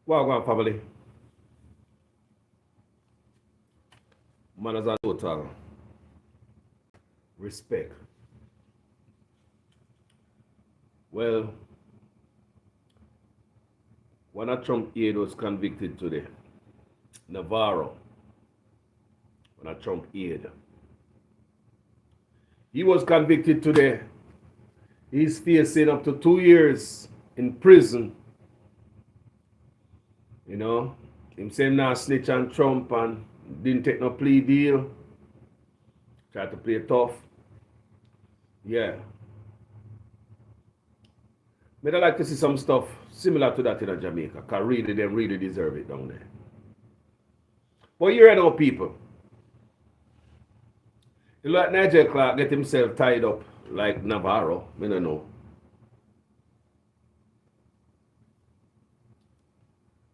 Wagwan family. Manners and total respect. Well, one of Trump aide was convicted today. Navarro, one of Trump aide. He was convicted today. He's facing up to 2 years in prison. You know, him saying now snitch on Trump and didn't take no plea deal. Tried to play tough. Yeah. But I like to see some stuff similar to that in Jamaica, because really, they really deserve it down there. But here are no people. You like Nigel Clark get himself tied up like Navarro, I don't know.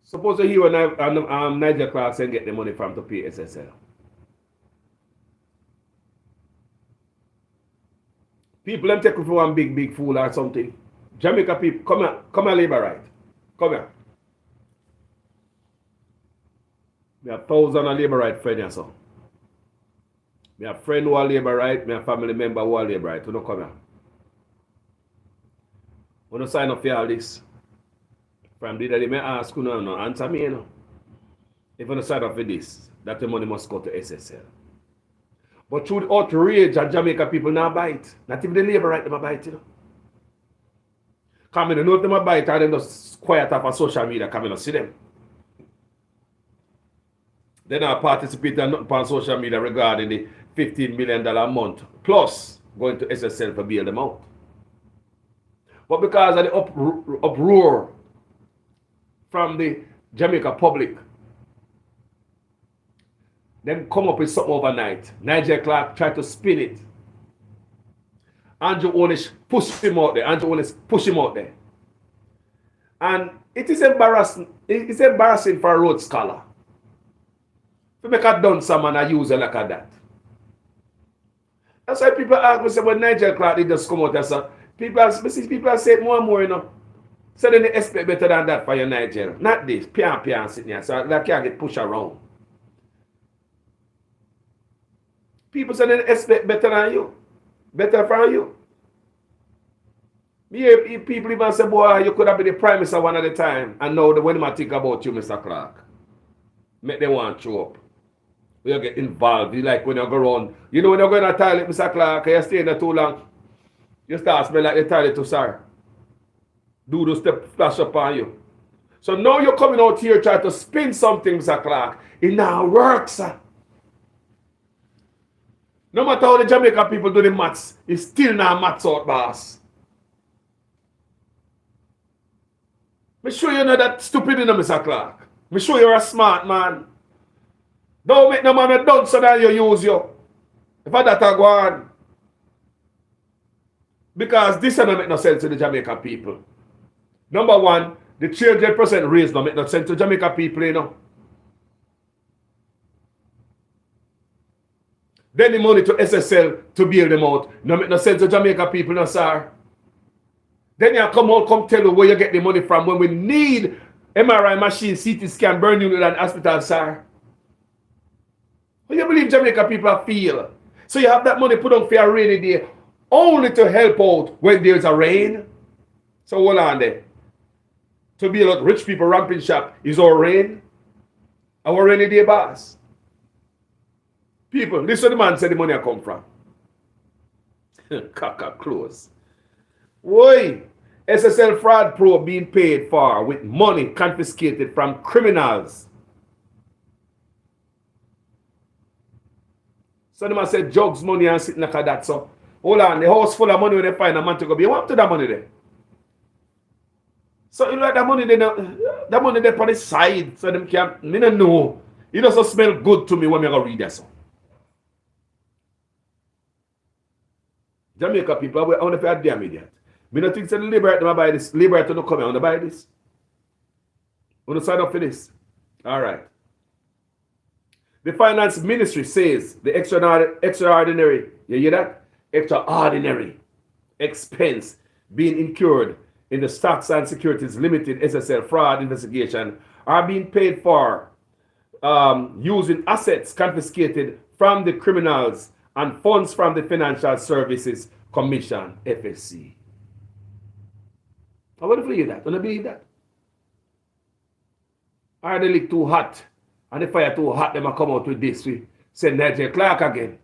Suppose you and Nigel Clark and get the money from to pay SSL. People them take you for one big fool or something. Jamaica people, come here, labor right. Come here. We have thousands of labor right friends, so. We have friend who are labor right, we have family member who are labor right. You don't come here. When you sign up for all this, from the day may ask you no answer me, you know. If you don't sign up for this, that the money must go to SSL. But through the outrage of Jamaica people now bite. Not even the labor right them bite, you know. Come in, know if them bite and then just quiet off on social media, come in and see them. They not participate in nothing on social media regarding the $15 million a month plus going to SSL to bail them out. But because of the uproar from the Jamaica public, them come up with something overnight. Nigel Clark tried to spin it. Andrew Onish pushed him out there. And it is embarrassing. It's embarrassing for a Rhodes Scholar to make a dunce man a user like that. That's why people ask me, say, when Nigel Clark did just come out and say, people say more and more, you know. So then they expect better than that for your Nigel. Not this, pian sitting here, so that can't get pushed around. People say they expect better than you. Better from you. Me people even say, boy, you could have been the prime minister one at a time. And now when I think about you, Mr. Clark, make them want to show up. You get involved. You like when you go around. You know when you go in the toilet, Mr. Clark, you stay in there too long, you start smelling like the toilet too, sir. Do the step flash up on you. So now you're coming out here trying to spin something, Mr. Clark. It now works, sir. No matter how the Jamaican people do the maths, it's still not maths out, boss. Me sure you know that stupid, you know, Mr. Clark. Me sure you're a smart man. Don't make no man a dunce so that you use you. If I that go on. Because this doesn't make no sense to the Jamaican people. Number one, the 300% raise don't make no sense to Jamaican people, you know. Then the money to SSL to bail them out. No make no sense to Jamaica people, no sir. Then you come tell you where you get the money from when we need MRI machine, CT scan, burn unit and hospital, sir. What you believe Jamaica people feel? So you have that money put on for a rainy day only to help out when there's a rain. So hold on there. To be a lot rich people ramping shop is our rain. Our rainy day boss. People, this is where the man said the money come from. Kaka close. Why? SSL fraud probe being paid for with money confiscated from criminals. So the man said jugs money and sitting like that. So hold on, the house full of money when they find a man to go. You want to that money there? So you like that money there on the side. So them can't, me don't know. It doesn't smell good to me when I go read that song. Jamaica people, I want to pay a damn idiot. Me not think that the Liberate them buy this. Liberate don't come here. I want to buy this. I want to sign up for this. All right. The finance ministry says the extraordinary, you hear that? Extraordinary expense being incurred in the Stocks and Securities Limited SSL fraud investigation are being paid for using assets confiscated from the criminals and funds from the Financial Services Commission, FSC. I want to believe that. I want to believe that. Are the leak too hot and the fire too hot, them come out with this. We send Nigel Clark again.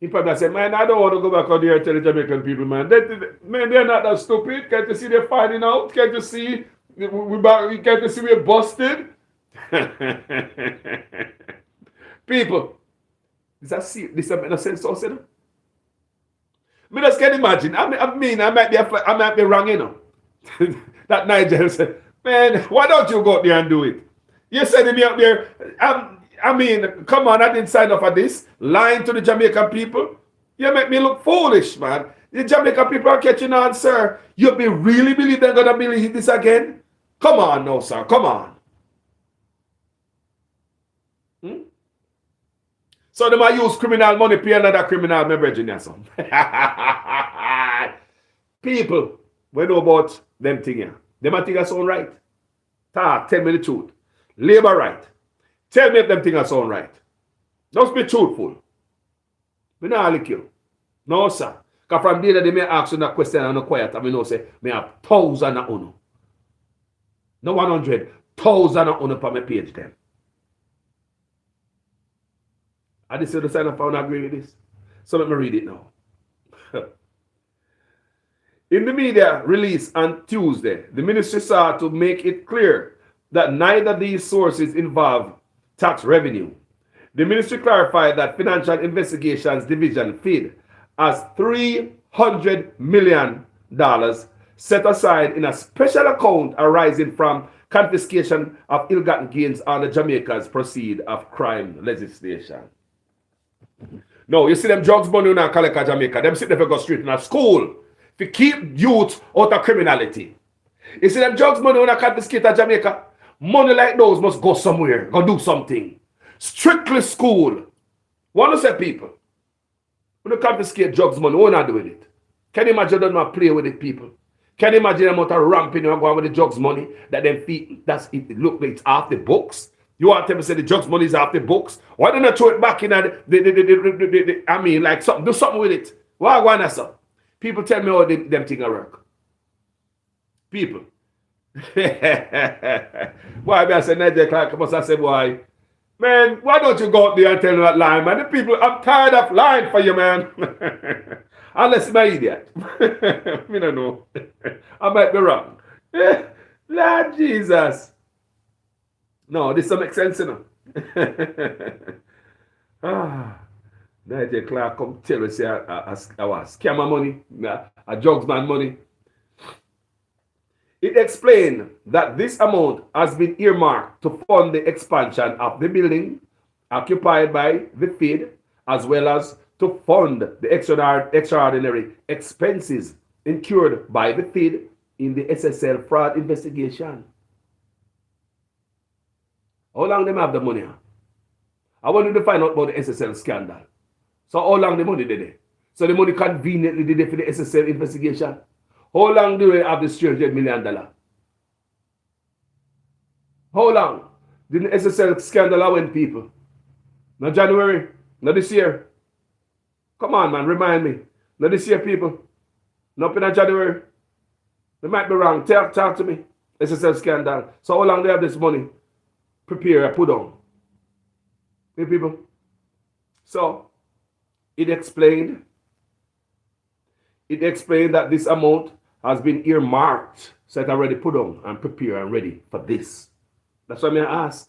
He probably said, man, I don't want to go back out there and tell the Jamaican people, man. They're not that stupid. Can't you see they're finding out? Can't you see can't you see we're busted? People, this makes no sense also. I just can't imagine. I might be wrong, you know. That Nigel said, man, why don't you go out there and do it? You sending me out there. I mean, come on, I didn't sign up for this. Lying to the Jamaican people. You make me look foolish, man. The Jamaican people are catching on, sir. You really believe they're going to believe this again? Come on now, sir. Come on. So they might use criminal money, pay another criminal, my Virginia son. People, we know about them things here. They might think that's all right. Tell me the truth. Labor right. Tell me if them things sound right. Just be truthful. We not like you. No, sir. Because from there they may ask you that question and no quiet. I mean, no say, me have 1,000 of uno. No 100. 1,000 of uno for my page then. I just the sign up I don't agree with this. So let me read it now. In the media release on Tuesday, the ministry sought to make it clear that neither of these sources involve tax revenue. The ministry clarified that Financial Investigations Division FID has $300 million set aside in a special account arising from confiscation of ill-gotten gains under Jamaica's proceed of crime legislation. No, you see them drugs money in Kaleka, Jamaica. Them sit there for go straight in a school to keep youth out of criminality. You see them drugs money in a confiscated Jamaica. Money like those must go somewhere, go do something. Strictly school. Want to say people, when you confiscate drugs money, what not do with it? Can you imagine them not play with it, people? Can you imagine them out of ramping and going with the drugs money that them feet, that's it look like it's off the books? You want to say the drugs money is off the books? Why don't you throw it back in the I mean, like something, do something with it. Why not so? People tell me how them things work. People. Why I said Nigel Clark must have said, why? Man, why don't you go out there and tell them that lie, man? The people, I'm tired of lying for you, man. Unless I'm an idiot. I don't know. I might be wrong. Lord Jesus. No, this doesn't make sense, you know. Nigel Clark come tell us I scammer money, a drugs man money. It explained that this amount has been earmarked to fund the expansion of the building occupied by the FID, as well as to fund the extraordinary expenses incurred by the FID in the SSL fraud investigation. How long them have the money? I wanted to find out about the SSL scandal. So how long the money did they? So the money conveniently did it for the SSL investigation. How long do they have this $300 million? How long did the SSL scandal win, people? Not January, not this year. Come on, man, remind me. Not this year, people. Not in January. They might be wrong. Talk to me. SSL scandal. So how long do they have this money? Prepare and put on. Hey, people. So it explained that this amount has been earmarked, so it already put on and prepare and ready for this. That's why I ask.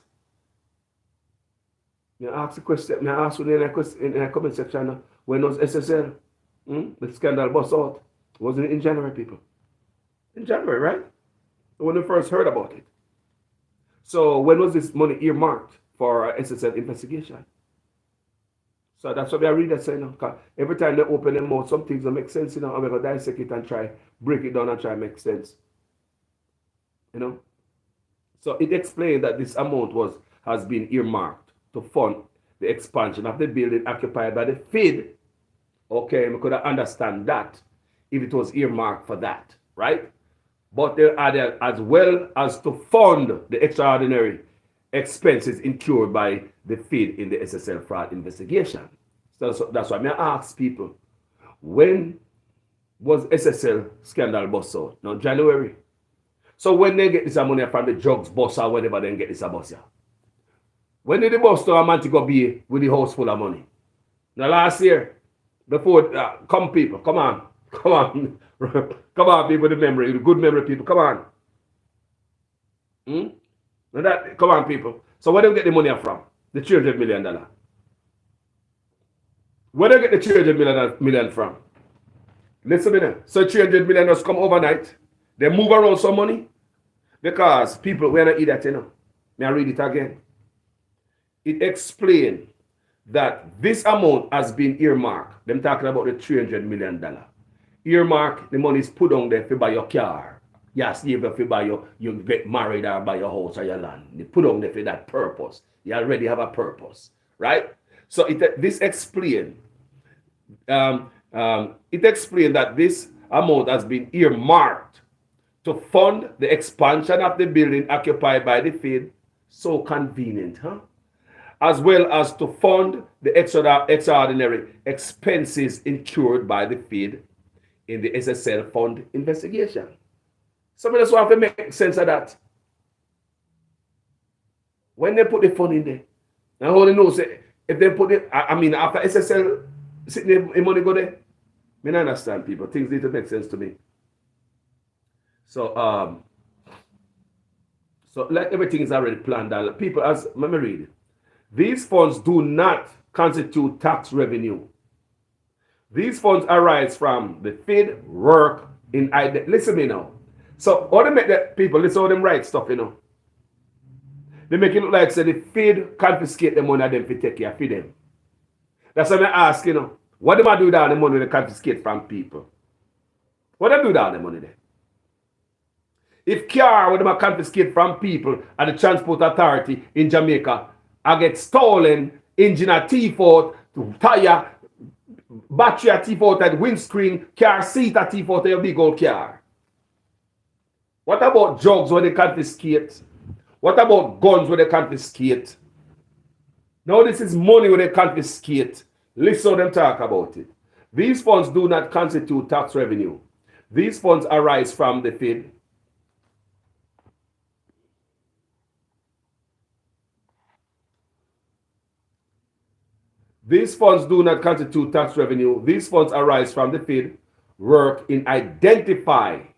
I ask the question. I ask you in the comment section when was SSL, the scandal bust out? Wasn't it in January, people? In January, right? When we first heard about it. So when was this money earmarked for SSL investigation? So that's what I read that saying. Every time they open them mouth, some things don't make sense, I'm going to dissect it and try, break it down and try to make sense. So it explained that this amount has been earmarked to fund the expansion of the building occupied by the FID. Okay, we could understand that if it was earmarked for that, right? but they are there as well as to fund the extraordinary expenses incurred by the Fed in the SSL fraud investigation. So that's why I ask people, when was SSL scandal bust out? Now, January. So when they get this money from the drugs bust or whatever, they get this bust here. When did the bust to a man to go be with the house full of money? Now last year, before, come people, come on, come on people, the memory, the good memory people, come on. Come on people. So where do they get the money from? The $300 million. Where do they get the $300 million from? Listen to me. So $300 million just come overnight. They move around some money because people, we're not idiots, you know. May I read it again? It explains that this amount has been earmarked. Them talking about the $300 million. Earmark, the money is put on there for buy your car. Yes, even if you get married or buy your house or your land. They put on there for that purpose. You already have a purpose, right? So this explains. It explains that this amount has been earmarked to fund the expansion of the building occupied by the Fed. So convenient, huh? As well as to fund the extraordinary expenses incurred by the Fed in the SSL fund investigation. So I just want to make sense of that. When they put the fund in there, I only know say, if they put it, after SSL sitting there, money go there. I don't understand people. Things need to make sense to me. So like everything is already planned out. People, as let me read it. These funds do not constitute tax revenue. These funds arise from the Fed work in listen to me now. So all they make that people listen how them write stuff, you know. They make it look like say the Fed confiscate the money them to take care of them. That's why I ask, you know, what do I do with all the money they confiscate from people? What do I do with all the money there? If car what they confiscate from people at the Transport Authority in Jamaica, I get stolen, engine a thief out, tire, battery a thief out, at windscreen, car seat a thief out, a big old car. What about drugs where they confiscate? What about guns where they confiscate? Now this is money where they confiscate. Listen how them talk about it. These funds do not constitute tax revenue. These funds arise from the Fed. These funds do not constitute tax revenue. These funds arise from the Fed work in identifying,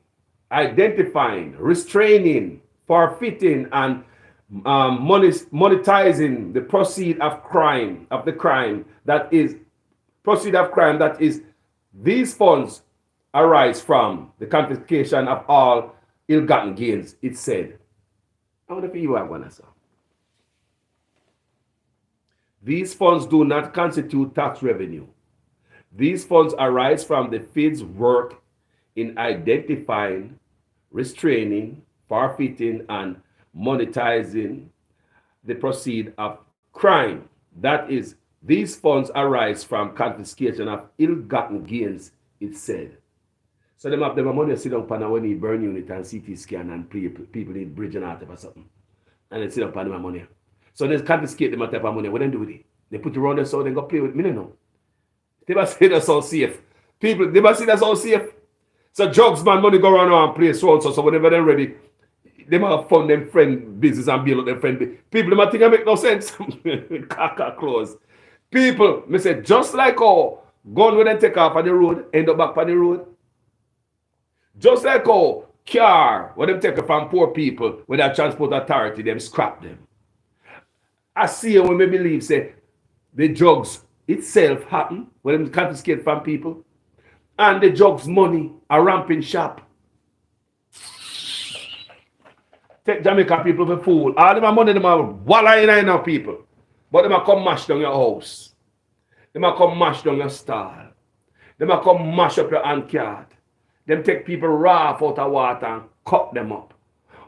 restraining, forfeiting, and monetizing the proceed of crime, that is these funds arise from the confiscation of all ill-gotten gains, it said. I wonder if you are going to say. These funds do not constitute tax revenue. These funds arise from the Fed's work in identifying, restraining, forfeiting, and monetizing the proceed of crime. That is, these funds arise from confiscation of ill-gotten gains, it said. So them have money sit down on when they burn unit and CT scan and people need bridge and art or something. And they sit up on them money. So they confiscate them type of money. What they do with it? They put it around their soul, they go play with it. Me no. They must say that's all safe. People, they must say that's all safe. So drugs man money go around and play so whenever they're ready, they might fund them friend business and build up their friend business. People they might think it make no sense. Caca close. People, me say just like how gun when they take off on the road, end up back on the road. Just like how car when they take it from poor people, when that Transport Authority, them scrap them. I see when we believe say the drugs itself happen when they confiscate from people, and the drugs money are ramping shop. Take Jamaica people for fool. All them money them are walla in now people, but them are come mash down your house. Them are come mash down your stall. Them are come mash up your hand card. Them take people raw out of water and cut them up.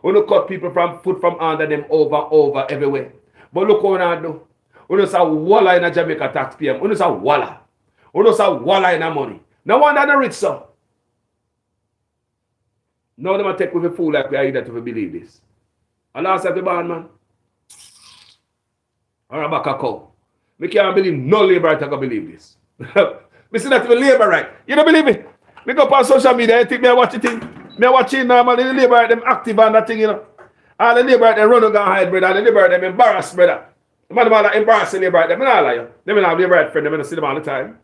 When you cut people from foot from under them over everywhere. But look what I do. When you say walla in a Jamaica taxpayer, when you say walla. When you say walla in a money. No wonder the rich so. Now them a take with a fool like we are here to believe this. And last at the band, man. Or a back a cow. Me can't believe no labor right can believe this. Me see that even labor right. You don't believe it? Me go up on social media, you think me watch it thing. Me watching normally the labor right, them active on that thing, you know. All the labor right, they run and go hide, brother. And the labor right, them embarrassed, brother. The man like embarrassing labor right, them not lie you. Them not have labor right friend, them don't see them all the time.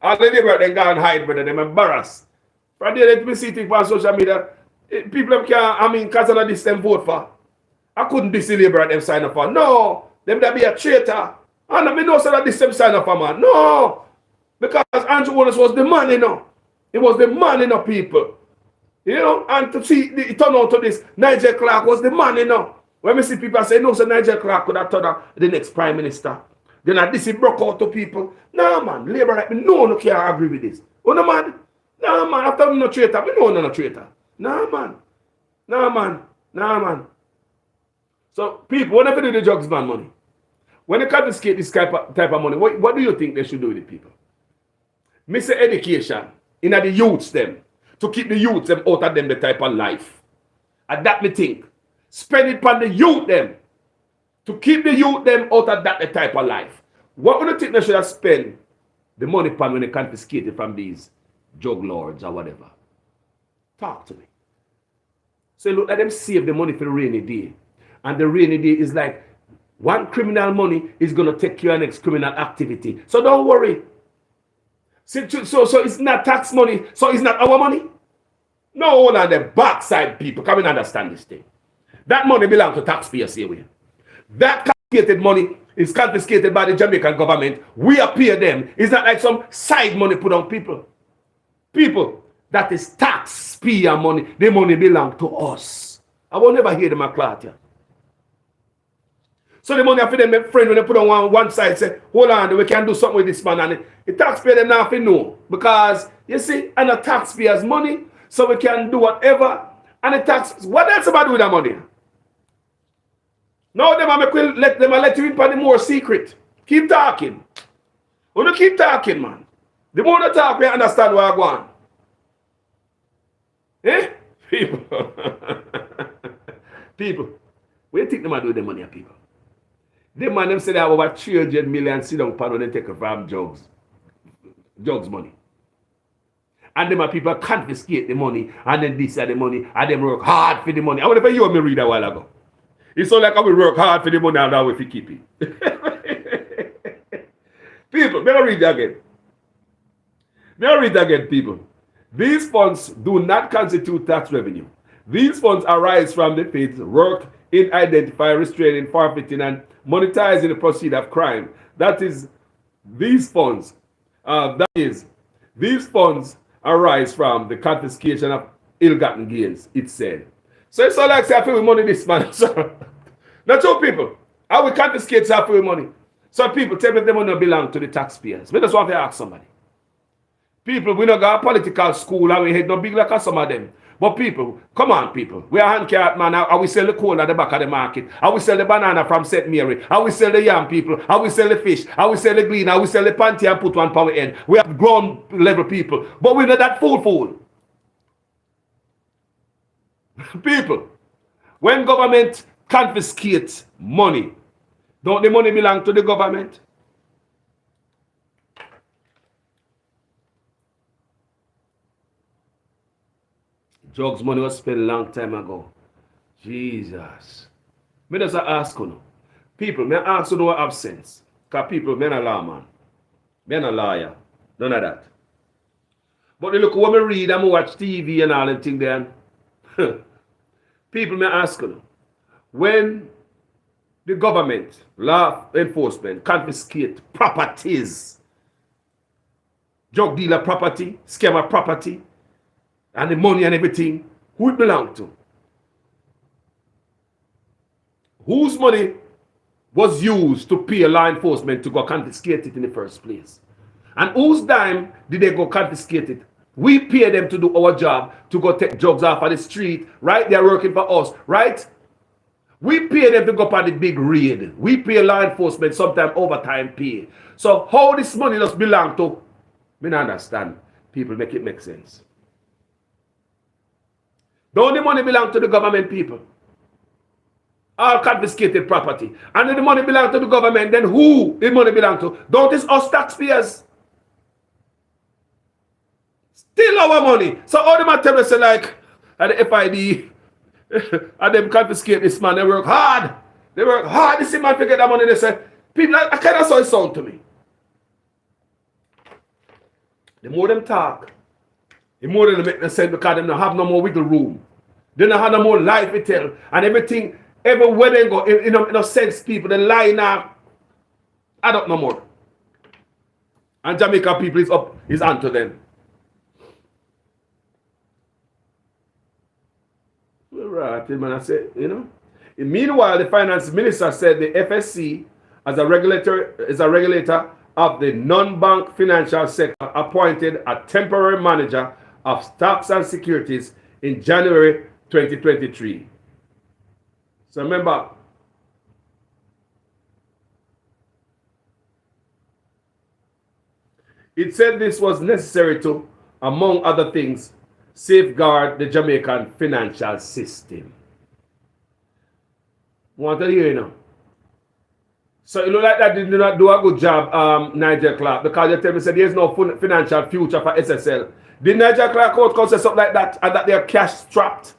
All the labor right, they go and hide, brother. Them embarrassed. From there, let me see things on social media. People can't, I mean, because of this, them vote for. I couldn't this labor right, them sign up for. No. Them that be a traitor. And I mean, no, so that this them sign up for, man. No. Because Andrew Wallace was the man, you know. It was the man, you know, people. You know, and to see it turn out to this, Nigel Clark was the man, you know. When we see people say, no, so Nigel Clark could have turned out the next prime minister. Then this broke out to people. Nah, man, labor right, no can't agree with this. Oh, no, man. Nah, man, after I'm not traitor, we know I'm not traitor. Nah, man. Nah, man. Nah, man. So, people, whenever they do the drugs man money, when they confiscate this type of money, what do you think they should do with the people? Miss education in the youths them, to keep the youths them out of them the type of life. And that me think. Spend it on the youth them, to keep the youth them out of that the type of life. What do you think they should have spent the money upon when they confiscate it from these drug lords or whatever? Talk to me. So look, let them save the money for the rainy day. And the rainy day is like one criminal money is going to take care of next criminal activity. So don't worry. So it's not tax money. So it's not our money. No, hold on the backside people. Come and understand this thing. That money belongs to taxpayers here. That confiscated money is confiscated by the Jamaican government. We pay them. It's not like some side money put on people. People, that is taxpayer money. The money belongs to us. I will never hear them clout here. So the money for them, friend, when they put on one side, say, hold on, we can do something with this man. And the taxpayer them not know. Because, you see, and the taxpayers' money, so we can do whatever. And the tax, what else about with that money? Now let you in for the more secret. Keep talking. When you keep talking, man. The more you talk, we understand where I go on. Eh? People. People. What do you think they might do with the money, people? The man them say they have over 300 million sit down pound when they take it from drugs. Drugs money. And them people confiscate the money, and then this and the money, and them work hard for the money. I wonder if you heard me read a while ago. It's all like I will work hard for the money and that way if you keep it. People, may I read that again? May I read that again, people? These funds do not constitute tax revenue. These funds arise from the faith work in identifying, restraining, forfeiting, and monetizing the proceeds of crime. That is, these funds, these funds arise from the confiscation of ill-gotten gains, it said. So it's all like say I feel with money this man. So, not two people. I will confiscate so I feel with money. So people tell me if the money belong to the taxpayers. Me just want to ask somebody. People, we not got a political school and we head no big like some of them. But people, come on people. We are hand carrot man. I will sell the coal at the back of the market. I will sell the banana from St. Mary. I will sell the yam people. I will sell the fish. I will sell the green. I will sell the panty and put one power in. We have grown level people. But we're not that fool. People, when government confiscates money, don't the money belong to the government? Drugs money was spent a long time ago. Jesus. Me just ask you. People, me ask you no have sense. Because people, me not law man. Me not lawyer. None of that. But look when me read and me watch TV and all them thing there. People may ask you, when the government, law enforcement, confiscate properties, drug dealer property, scammer property, and the money and everything, who it belong to? Whose money was used to pay law enforcement to go confiscate it in the first place? And whose dime did they go confiscate it? We pay them to do our job, to go take drugs off of the street, right? They're working for us, right? We pay them to go up on the big raid. We pay law enforcement, sometimes overtime pay. So how this money does belong to? Me not understand. People make it make sense. Don't the money belong to the government, people? All confiscated property. And if the money belong to the government, then who the money belong to? Don't it's us taxpayers? Still our money. So all the materials say like, at the FID, and them confiscate this man, they work hard. They work hard. This man to get that money. They say, people, I kind of saw it sound to me. The more them talk, the more they make them sense because they don't have no more wiggle room. They don't have no more life to tell. And everything, everywhere they go, in a sense, people, the lie now, add up no more. And Jamaica people is onto them. Right, man, I said, you know. Meanwhile, the finance minister said the FSC, as a regulator of the non-bank financial sector, appointed a temporary manager of stocks and securities in January 2023. So remember, it said this was necessary to, among other things, safeguard the Jamaican financial system. Want to hear you now? So you know like that did not do a good job, Nigel Clark, because you tell me said there's no financial future for SSL. Did Nigel Clark out say something like that and that they're cash strapped?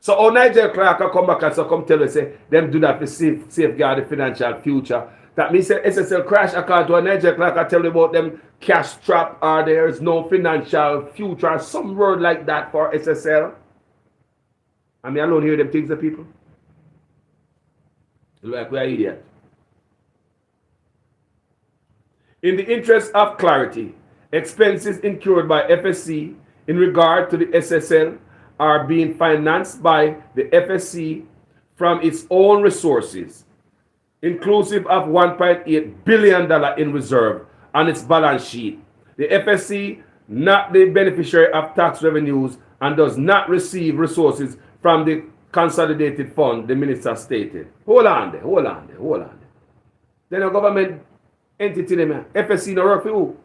So how Nigel Clark come back and so come tell us say them do that to safeguard the financial future. That means that SSL crash according to a Nigel Clark I tell you about them cash trap or there is no financial future, some word like that for SSL. I mean, I don't hear them things, the people. Like we are idiots. In the interest of clarity, expenses incurred by FSC in regard to the SSL are being financed by the FSC from its own resources, inclusive of $1.8 billion in reserve on its balance sheet. The FSC, not the beneficiary of tax revenues, and does not receive resources from the consolidated fund, the minister stated. Hold on there. Then a government entity, them, FSC no work for who?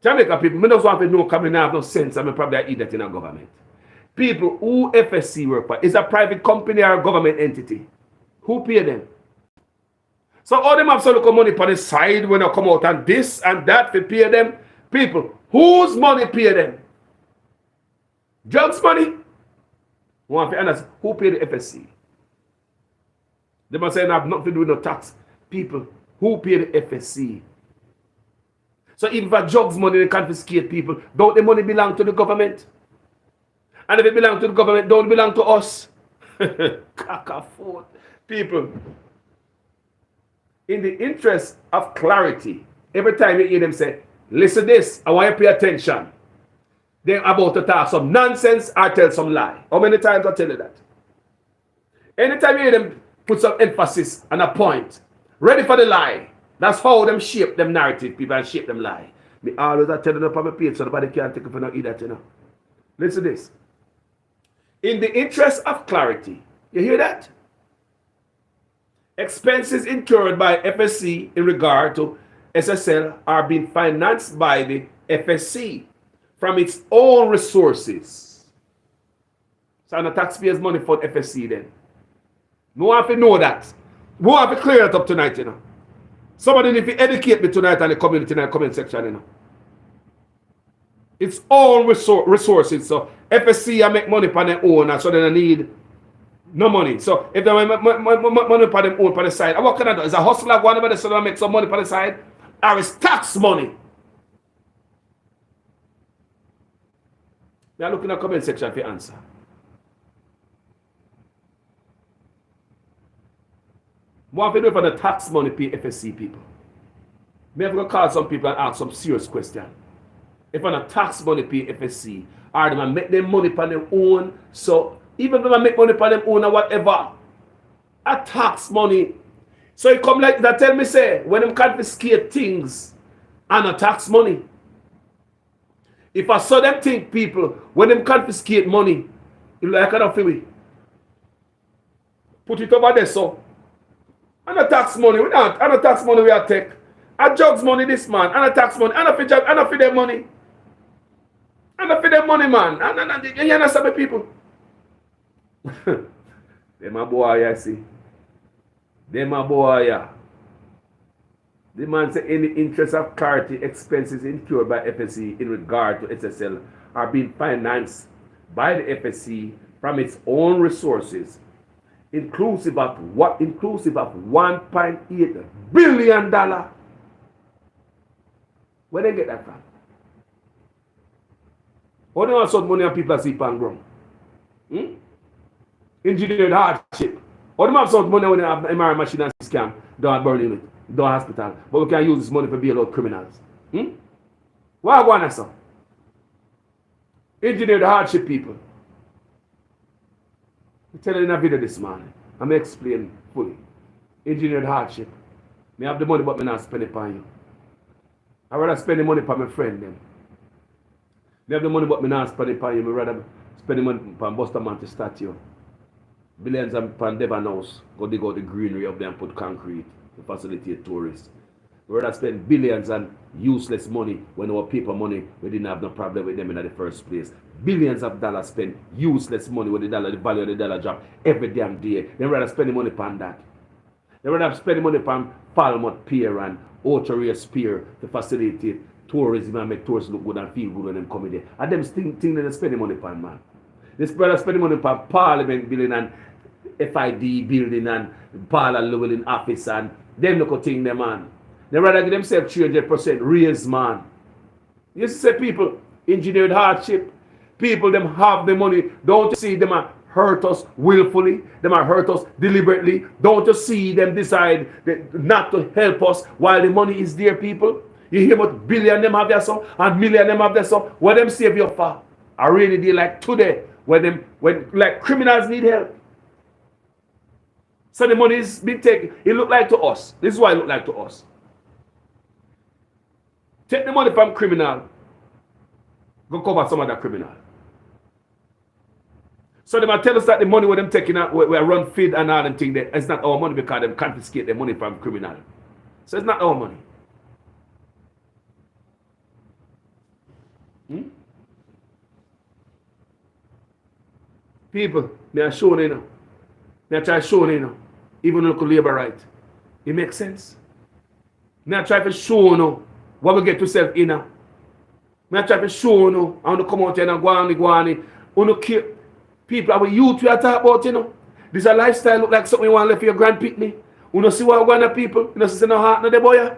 Jamaica people, me just want to know because I have no sense and I probably eat that in a government. People who FSC work for, is a private company or a government entity? Who pay them? So all them have some local money on the side when they come out and this and that to pay them. People, whose money pay them? Drugs money? Want to understand who pay the FSC? They must say they have nothing to do with no tax. People, who pay the FSC? So even for drugs money, they confiscate people. Don't the money belong to the government? And if it belongs to the government, don't it belong to us? Cacaphone. People, in the interest of clarity, every time you hear them say, listen this, I want you to pay attention. They're about to talk some nonsense or tell some lie. How many times I tell you that? Anytime you hear them put some emphasis on a point, ready for the lie. That's how them shape them narrative, people, and shape them lie. Me always I tell them up on my page so nobody can take it for no idiot, you know. Listen to this. In the interest of clarity, you hear that? Expenses incurred by FSC in regard to SSL are being financed by the FSC from its own resources. So the taxpayers' money for FSC then. We want to know that. We want to clear that up tonight, you know. Somebody need to educate me tonight in the community in the comment section, you know. Its own resources. So FSC I make money for their own, so they don't need no money. So if they make money for them own for the side, what can I do? Is a hustler going over there so they make some money for the side? Or is tax money? They are looking at the comment section for answer. What if you do for the tax money pay FSC people? Maybe I'm going to call some people and ask some serious question. If on a tax money pay FSC, or they make them money for their own, so even if they make money for them own or whatever, a tax money. So it come like that tell me say, when them confiscate things and a tax money. If I saw them think people, when them confiscate money, you like enough for me. Put it over there so. And a tax money, we not. And a tax money we are take. A drugs money this man. And a tax money. And a for them money. And a for them money, man. And you understand the people. Them a boy, I see. Them a boy. The man said any interest of clarity expenses incurred by FSC in regard to SSL are being financed by the FSC from its own resources, inclusive of $1.8 billion. Where they get that from? How do you want money on people sleep on ground? Engineered hardship. How do you have money when they have MRI machine and scam down burn unit, down hospital, but we can use this money for bail out criminals? Why go on, sir? Engineered hardship people. I tell you in a video this morning. I'm going to explain fully. Engineered hardship. I have the money, but I not spend it on you. I rather spend the money on my friend them. I have the money, but I not spend it on you. I rather spend the money on Bustamante statue. Billions on Devon House. Go dig out the greenery up there and put concrete to facilitate tourists. We rather spend billions on useless money when our paper money, we didn't have no problem with them in the first place. Billions of dollars spent useless money when the value of the dollar drop every damn day. They rather spend the money upon that. They rather spend the money upon Falmouth Pier and Ocho Rios Pier to facilitate tourism and make tourists look good and feel good when them come in there. And them things they spend the money upon, man. They rather spend the money upon Parliament building and FID building and Parla Llewellyn office and them look at thing them, man. They rather give themselves 300% raise, man. You see people, engineered hardship, people them have the money. Don't you see them hurt us willfully? Them hurt us deliberately. Don't you see them decide not to help us while the money is there, people? You hear what billion them have their son and million them have their son. What them save you for? I really did like today when like criminals need help. So the money is being taken. It look like to us. This is why it look like to us. Take the money from criminal, go cover some other criminal. So they might tell us that the money where them taking out, we run feed and all them thing, it's not our money because them confiscate the money from criminal. So it's not our money. People, they are showing you know. They try showing you know. Even local labor right. It makes sense. They try to show you know. What we get to self in now. I try to show you, I want to come out here and go on. People, our youth we are talking about, you know. This a lifestyle look like something you want to leave for your grand picnic. You know see what going to people? You know see no heart no the boy.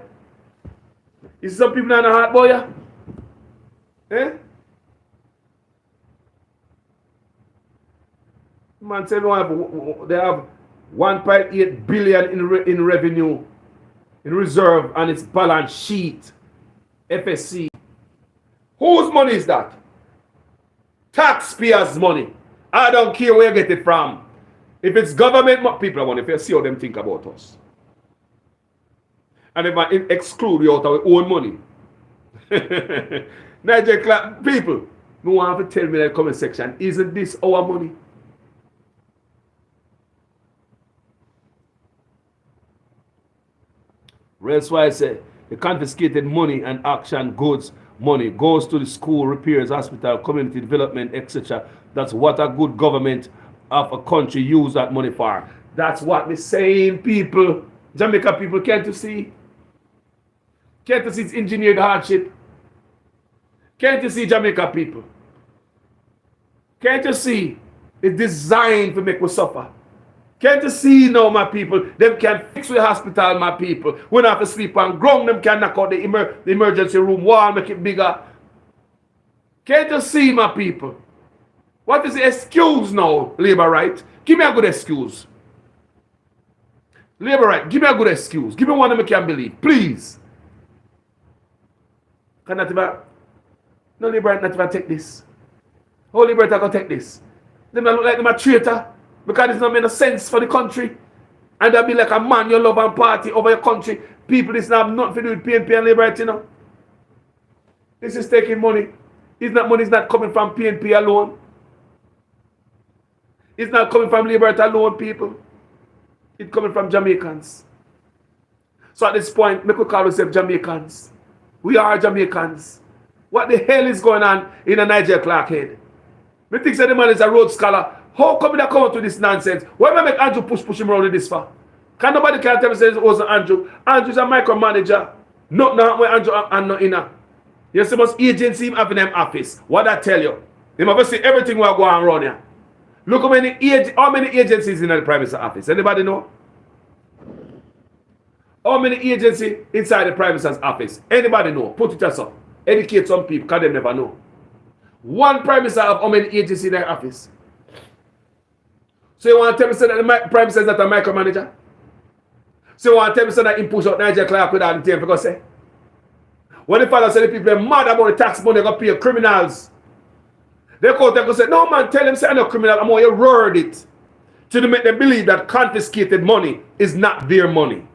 You see some people not no heart boy. Eh? Man say they have 1.8 billion in revenue in reserve on its balance sheet. FSC. Whose money is that? Taxpayers' money. I don't care where you get it from. If it's government, people are if you see how them think about us. And if I exclude you out of our own money. Nigel, people, no one have to tell me in the comment section, isn't this our money? That's why I say the confiscated money and action goods money goes to the school, repairs, hospital, community development, etc. That's what a good government of a country use that money for. That's what we're saying, people. Jamaica people, can't you see? Can't you see it's engineered hardship? Can't you see Jamaica people? Can't you see it's designed to make us suffer? Can't you see now, my people? Them can fix the hospital, my people. We don't have to sleep on ground. Them can knock out the emergency room wall, make it bigger. Can't you see, my people? What is the excuse now, labor right? Give me a good excuse. Labor right, give me a good excuse. Give me one that I can believe, please. Can not even, no labor right not even take this. How labor right going to take this? They look like them a traitor. Because it's not make no sense for the country. And they'll be like a man you love and party over your country. People, this not have nothing to do with PNP and Labour right, you know. This is taking money. Money is not coming from PNP alone. It's not coming from Labour alone, people. It's coming from Jamaicans. So at this point, we could call ourselves Jamaicans. We are Jamaicans. What the hell is going on in a Nigel Clark head? We think that the man is a Rhodes Scholar How come they come out to this nonsense? Why am I make Andrew push him around with this for? Can nobody can tell me say it wasn't Andrew? Andrew's a micromanager. Not now when Andrew and not in a. You see, most agency him having them office. What I tell you? They must see everything will go on around here. Look how many agencies in the Prime Minister's office. Anybody know? How many agencies inside the Prime Minister's office? Anybody know? Put it us up. Educate some people because they never know. One Prime Minister have how many agencies in their office? So you want to tell me that the Prime Minister is not a micromanager? So you want to tell me that he push out Nigel Clark without the team for say? When the father said the people are mad about the tax money they're going to pay criminals. They go there and say, no man, tell them say I'm not criminal, I'm going to word it. To make them believe that confiscated money is not their money.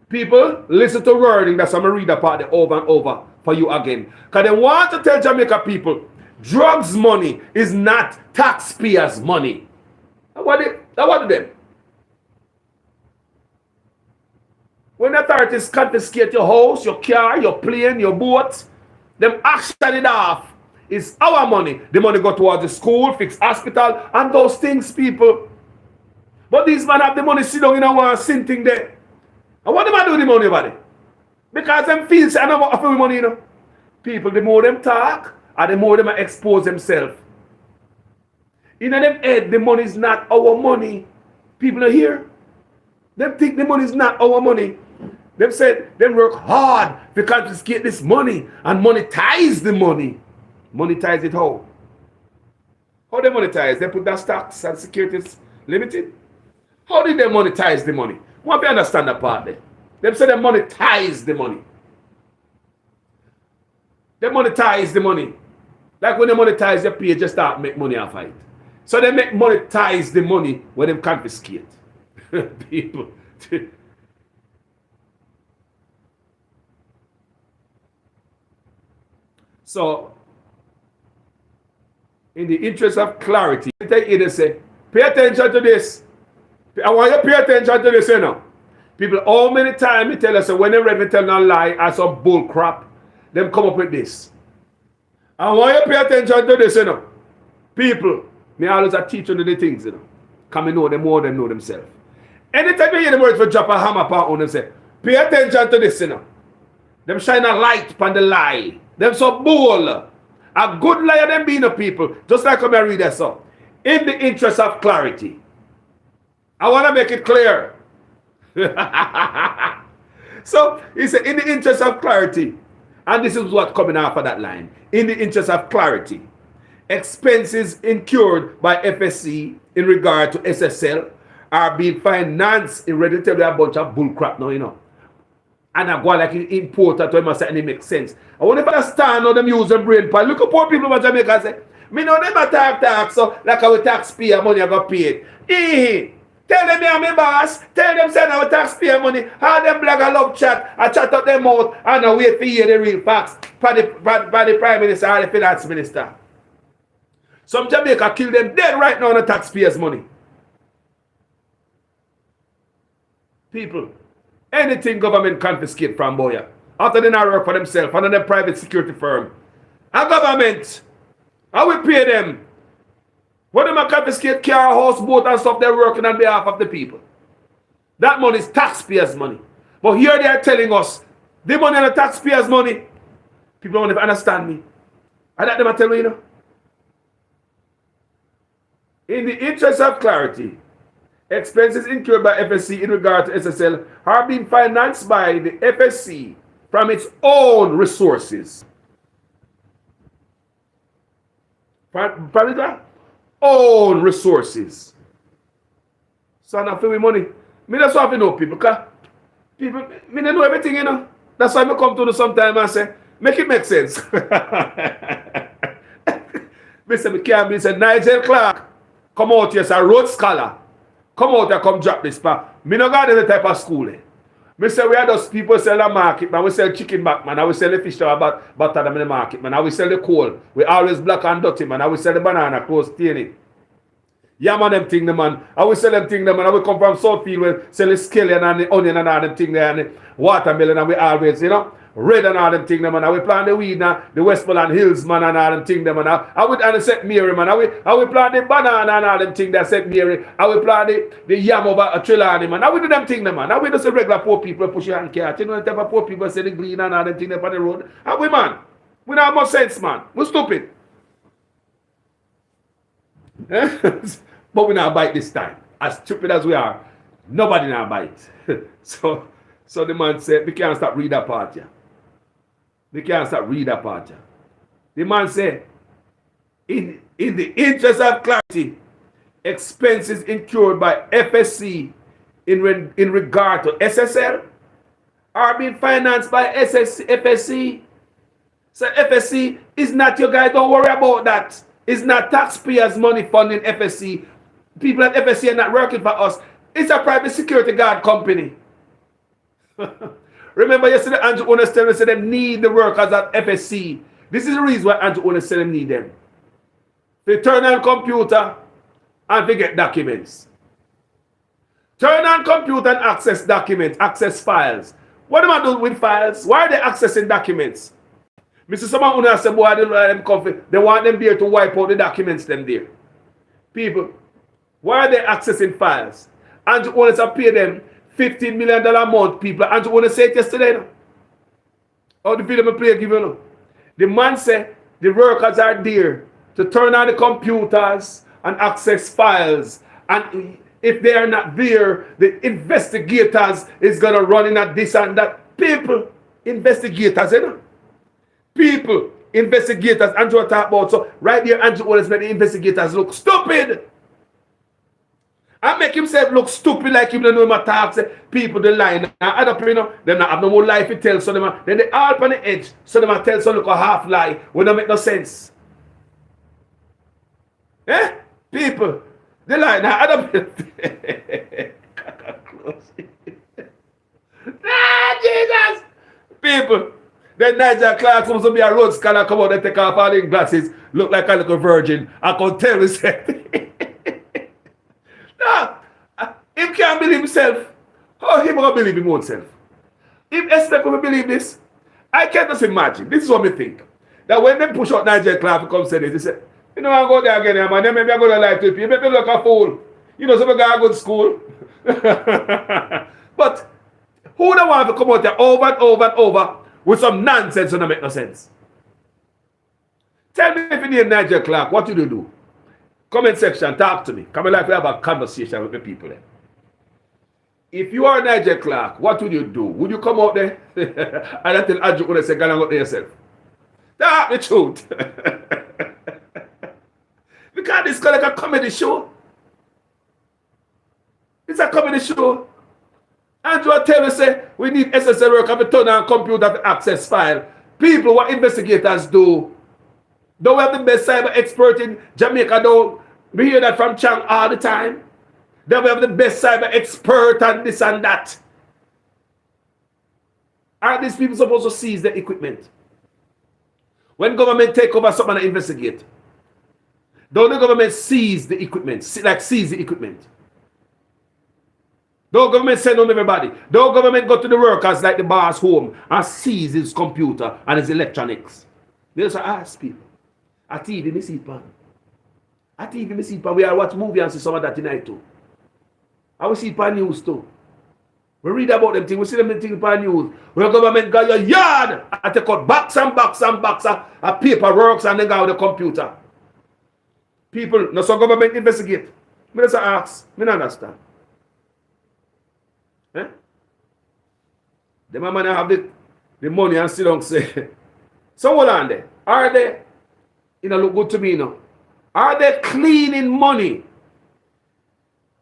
People, listen to wording. That's why I'm going to read that part over and over for you again. Because they want to tell Jamaica people, drugs money is not taxpayers' money. What do them? When the authorities confiscate your house, your car, your plane, your boat, them auction it off. It's our money. The money go towards the school, fix hospital, and those things, people. But these men have the money sit down in a sin thing there. And what do I do with the money, buddy? Because them feel say I don't offer money, you know. People, the more them talk, and the more them expose themselves. In them head, the money is not our money. People are here. Them think the money is not our money. Them said them work hard to confiscate this money and monetize the money. Monetize it how? How they monetize? They put that stocks and securities limited. How did they monetize the money? Want to understand that part there. Them say they monetize the money. They monetize the money. Like when they monetize their page, just start make money off of it. So they make monetize the money when they confiscate. People. So, in the interest of clarity, I tell you to say, pay attention to this. I want you to pay attention to this, you know. People, how many times you tell us when they read me tell a lie or some bull crap, them come up with this. I want you to pay attention to this, you know. People, me always teach you the things, you know. Come and know them more than know themselves. Anytime you hear the words for drop a hammer on them, say, pay attention to this, you know. Them shine a light upon the lie. Them so bold. A good liar them being a people. Just like I read that song. In the interest of clarity. I want to make it clear. So, he said, in the interest of clarity. And this is what coming after that line. In the interest of clarity. Expenses incurred by FSC in regard to SSL are being financed in ready to tell you a bunch of bullcrap now, you know. And I go like important to him and say, and it makes sense. I want to understand how them use them brain. But look at poor people in Jamaica say, me know them a tax, so like our taxpayer money I got paid. Tell them I'm my boss. Tell them send our taxpayer money. How them black I love chat. I chat up them out and I wait for hear the real facts by the Prime Minister or the Finance Minister. Some Jamaica kill them dead right now on the taxpayers' money. People, anything government confiscate from Boya, after they not work for themselves, under their private security firm, a government, I will pay them. When they confiscate car, house, boat and stuff, they're working on behalf of the people. That money is taxpayers' money. But here they are telling us, the money and the taxpayers' money. People don't even understand me. I let them tell me, you know. In the interest of clarity, expenses incurred by FSC in regard to SSL are being financed by the FSC from its own resources. From its own resources. So not for me money. Me that's what I know people. Because people, me don't know everything, you know. That's why I come to them sometimes and say, make it make sense. Me can't be say, Nigel Clark, come out here as a road scholar. Come out and come drop this part. Me no got any type of school. Me say we are those people sell the market, man. We sell chicken back, man. I will sell the fish about them in the market, man. I will sell the coal. We always black and dirty, man. I will sell the banana, close staining. Yeah, man, them thing, man. I will sell them thing, man. I will come from Southfield, we sell the scallion and the onion and all them thing there, and the watermelon, and we always, you know. red and all them thing them, and we plant the weed now, the Westmoreland Hills man and all them thing them, and I would and St. Mary man, I will plant the banana and all them thing that St. Mary, I will plant the yam over a Trelawney man, I will do them thing them man, I will just regular poor people push your hand carrot, you know the type of poor people say the green and all them thing them on the road, and we man, we don't have much sense man, we stupid. But we not bite this time. As stupid as we are, nobody not bite. So the man said, we can't stop read that part here. We can't stop read that part here. The man said, in the interest of clarity, expenses incurred by FSC in regard to SSL are being financed by FSC. So FSC is not your guy, don't worry about that. It's not taxpayers' money funding FSC. People at FSC are not working for us. It's a private security guard company. Remember yesterday Andrew Owner said they need the workers at FSC. This is the reason why Andrew Owner said they need them. They turn on computer and they get documents. Turn on computer and access documents, access files. What am I doing with files? Why are they accessing documents? Mr. Someone who said, boy, they want them there to wipe out the documents them there. People, why are they accessing files? Andrew Owner to pay them $15 million a month, people. Andrew Owner said it yesterday. No? How the video I play give you know? The man said the workers are there to turn on the computers and access files. And if they are not there, the investigators is going to run in at this and that. People, investigators, you know? People, investigators, Andrew talk about. So right here, Andrew always made the investigators look stupid. And make himself look stupid like him don't know my talk. Say, people the line. Now other people, you know, they not have no more life to tell. So then they all on the edge. So they tell some look a half lie. When don't make no sense. Eh? People, the lie. Now other people. Jesus! People. Then Nigel Clark comes to be a road scholar, come out and take off all his glasses, look like a little virgin. I can tell himself. No, he can't believe himself. How he gonna believe him himself? If Esther could believe this, I can't just imagine. This is what I think. That when they push out Nigel Clark to come say this, they say, you know, I go there again, man. Then maybe I'm gonna lie to you. Maybe look a fool. You know, some guy go to school. But who don't want to come out there over and over and over with some nonsense that don't make no sense? Tell me if you need Nigel Clark, what do you do? Comment section, talk to me. Come and like we have a conversation with the people there. If you are Nigel Clark, what would you do? Would you come out there and I tell Andrew when I say, go and go there yourself? That's the truth. Because this is like a comedy show. It's a comedy show. Andrew will tell me, say, we need SSL work of a turn on computer to access file. People, what investigators do, don't we have the best cyber expert in Jamaica, though? We hear that from Chang all the time. Then we have the best cyber expert and this and that. Are these people supposed to seize the equipment? When government take over something and investigate, don't the government seize the equipment? Like seize the equipment. Don't government send on everybody. Don't government go to the workers like the boss home and seize his computer and his electronics. They just ask people. A TV, me see it, pan. A TV, me see it, pan. We are watch movie and see some of that tonight too. I will see it pan news too. We read about them things. We see them things pan news. Where government got your yard and take out box and box and box of paperwork and then go with the computer. People, no some government investigate. Me just ask. Me not understand. Eh? The man have the money and sit down say, so hold on there. Are they, you know, look good to me now. Are they cleaning money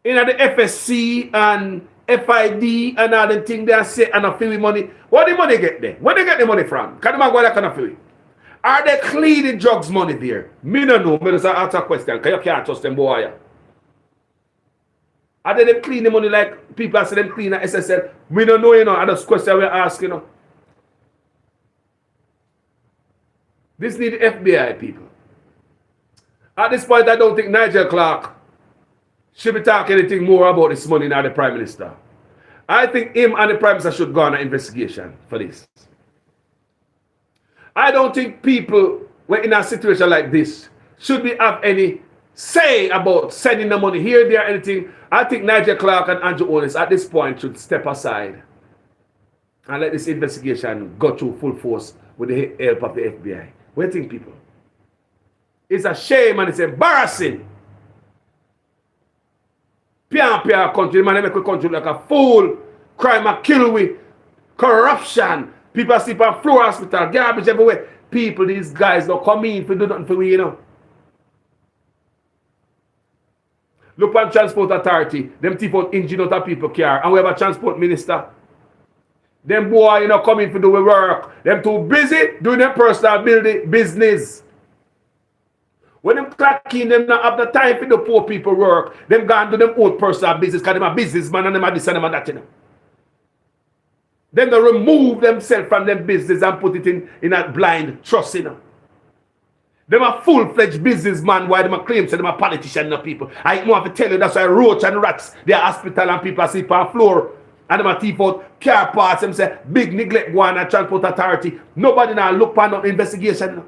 in the FSC and FID and all the things they say and a few money? What the money get there? Where they get the money from? Can you go that kind of feel? Are they cleaning drugs money there? Me no know. Me just ask a question because you can't trust them boy. Are they them clean the money like people are saying them clean at SSL? We don't know, you know. And that's question we're asking, you know. This need FBI people. At this point, I don't think Nigel Clark should be talking anything more about this money now the Prime Minister. I think him and the Prime Minister should go on an investigation for this. I don't think people were in a situation like this should we have any say about sending the money here, there, anything. I think Nigel Clark and Andrew Owens at this point should step aside and let this investigation go through full force with the help of the FBI. What do you think, people? It's a shame and it's embarrassing. Pian country, man, they make a country like a fool. Crime and kill we. Corruption. People sleep on floor hospital, garbage everywhere. People, these guys don't come in for do nothing for we, you know. Look on Transport Authority. Them thief out engine out of people car. And we have a transport minister. Them boy, you know, coming for do work. Them too busy doing their personal building business. When them clock in, them not have the time for the poor people work. Them go and do them own personal business because them a businessman and them a this and them a that, you know. Then they remove themselves from them business and put it in a blind trust, you know. Them a full-fledged businessman while them a claim say them a politician, you know, people. I want to tell you that's why roach and rats, they are hospital and people sleep on floor. And them a thief out car parts, them say big neglect one at Transport Authority. Nobody now look for no investigation, you know.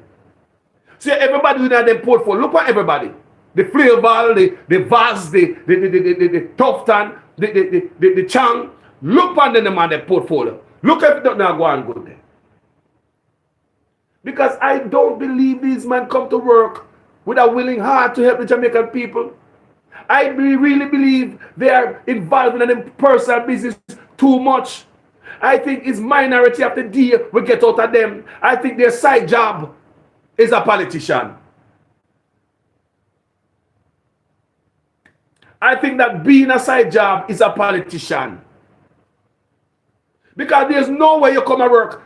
So everybody in them portfolio, look at everybody. The Flavor, the Vaz, the Tufton, the Chang. Look on them on their portfolio. Look if it don't now go on good there. Because I don't believe these men come to work with a willing heart to help the Jamaican people. I really believe they are involved in their personal business too much. I think it's minority of the deal we get out of them. I think their side job is a politician. I think that being a side job is a politician. Because there's no way you come and work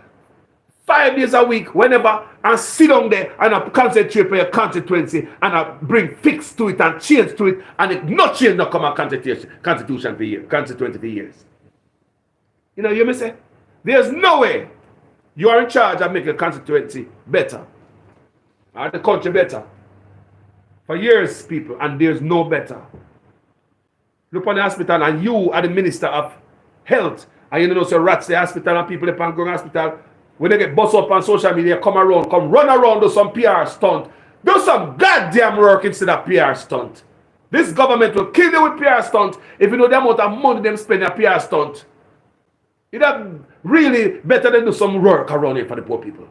5 days a week, whenever, and sit down there and concentrate for your constituency and bring fix to it and change to it, and it not change not come a constitution for years, constituency for years. You know, you may say, there's no way you are in charge of making a constituency better, or the country better. For years, people, and there's no better. Look on the hospital, and you are the Minister of Health. And you know, so rats the hospital and people up and go hospital. When they get bust up on social media, come run around, do some PR stunt. Do some goddamn work instead of PR stunt. This government will kill you with PR stunt if you know the amount of money them spend on PR stunt. It's really better than do some work around here for the poor people.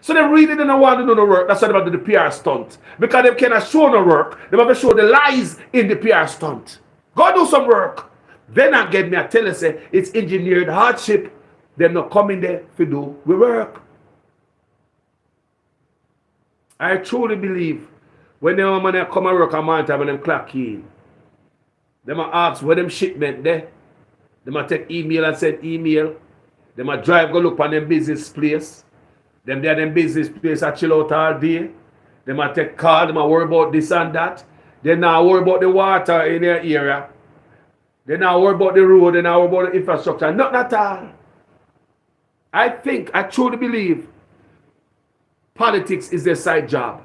So they really don't want to do the work. That's why they want to do the PR stunt. Because they cannot show no work. They have to show the lies in the PR stunt. Go do some work. Then I get me, I tell you, say, it's engineered hardship. They're not coming there to do the work. I truly believe when them man come and work a man time and them clock in, them ask where them shipment there. Them take email and send email. Them drive go look on them business place. Them there them business place I chill out all day. Them take call, them worry about this and that. They not worry about the water in their area. They not worry about the road, they not worry about the infrastructure. Nothing at all. I truly believe politics is their side job.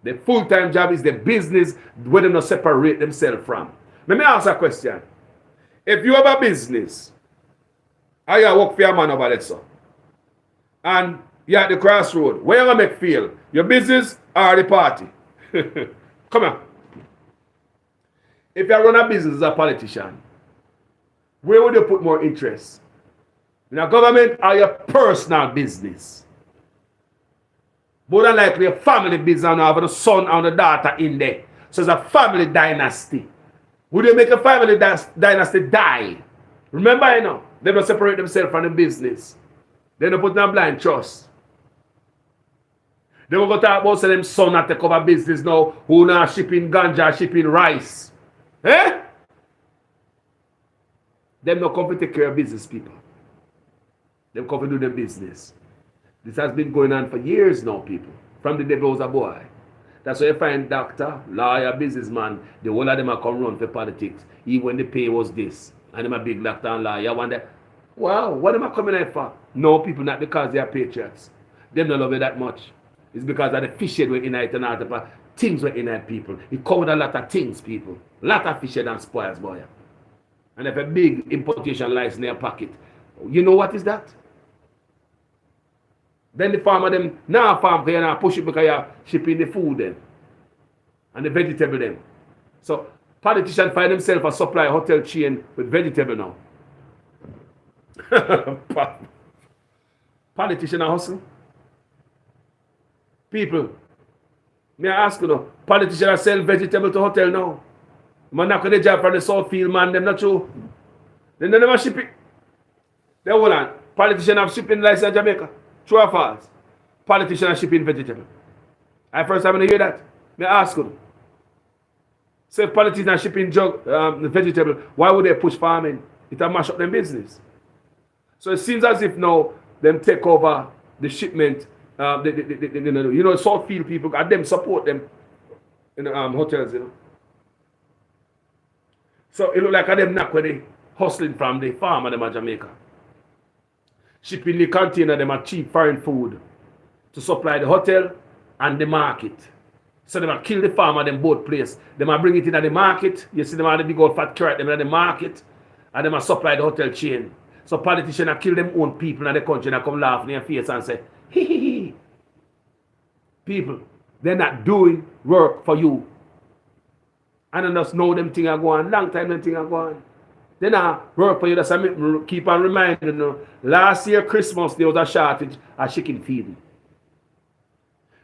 The full-time job is the business where they not separate themselves from. Let me ask a question. If you have a business, and you work for your man over there, so, and you're at the crossroad, where you going to make feel? Your business or the party? Come on. If you run a business as a politician, where would you put more interest? In a government or your personal business? More than likely a family business and have a son and a daughter in there. So it's a family dynasty. Would you make a family dynasty die? Remember, you know, they don't separate themselves from the business. They don't put no blind trust. They will go talk about them son at the cover business now who now shipping ganja, shipping rice. Eh? Them not come to take care of business people. Them come to do their business. This has been going on for years now, people. From the day I was a boy. That's why you find doctor, lawyer, businessman, the whole of them are come run for politics. Even when the pay was this. And them a big doctor and lawyer. You wonder, wow, what am I coming here for? No, people, not because they are patriots. Them don't love you that much. It's because of the fish head were in it and all the things were in it, people. It covered a lot of things, people. A lot of fish head and spoils, boy. And if a big importation lies in their pocket, you know what is that? Then the farmer them now farm because you now push it because you're shipping the food then. And the vegetable then. So politicians find themselves a supply hotel chain with vegetable now. Politician hustle. People, may I ask you now, politicians sell vegetable to hotel now. Man knock on the job from the South Field, man, them not true. They never ship it. They hold on. Politicians have shipping license in Jamaica. True or false? Politicians are shipping vegetable. I first time I hear that. May I ask you. So if politicians are shipping the vegetable, why would they push farming? It will mash up their business. So it seems as if now them take over the shipment. You know, South Field people, and them support them in the hotels, you know. So it look like them knock when they hustling from the farm of them in Jamaica. Shipping the container them a cheap foreign food to supply the hotel and the market. So they might kill the farmer them both place. They might bring it in at the market. You see them have the big old fat carrot them at the market. And they might supply the hotel chain. So politicians have killed them own people in the country and come laugh in their face and say, hee hee hee. People, they're not doing work for you. And I just know them things are going, long time them things are going. They not work for you. That's what I keep on reminding you. Last year Christmas there was a shortage of chicken feeding.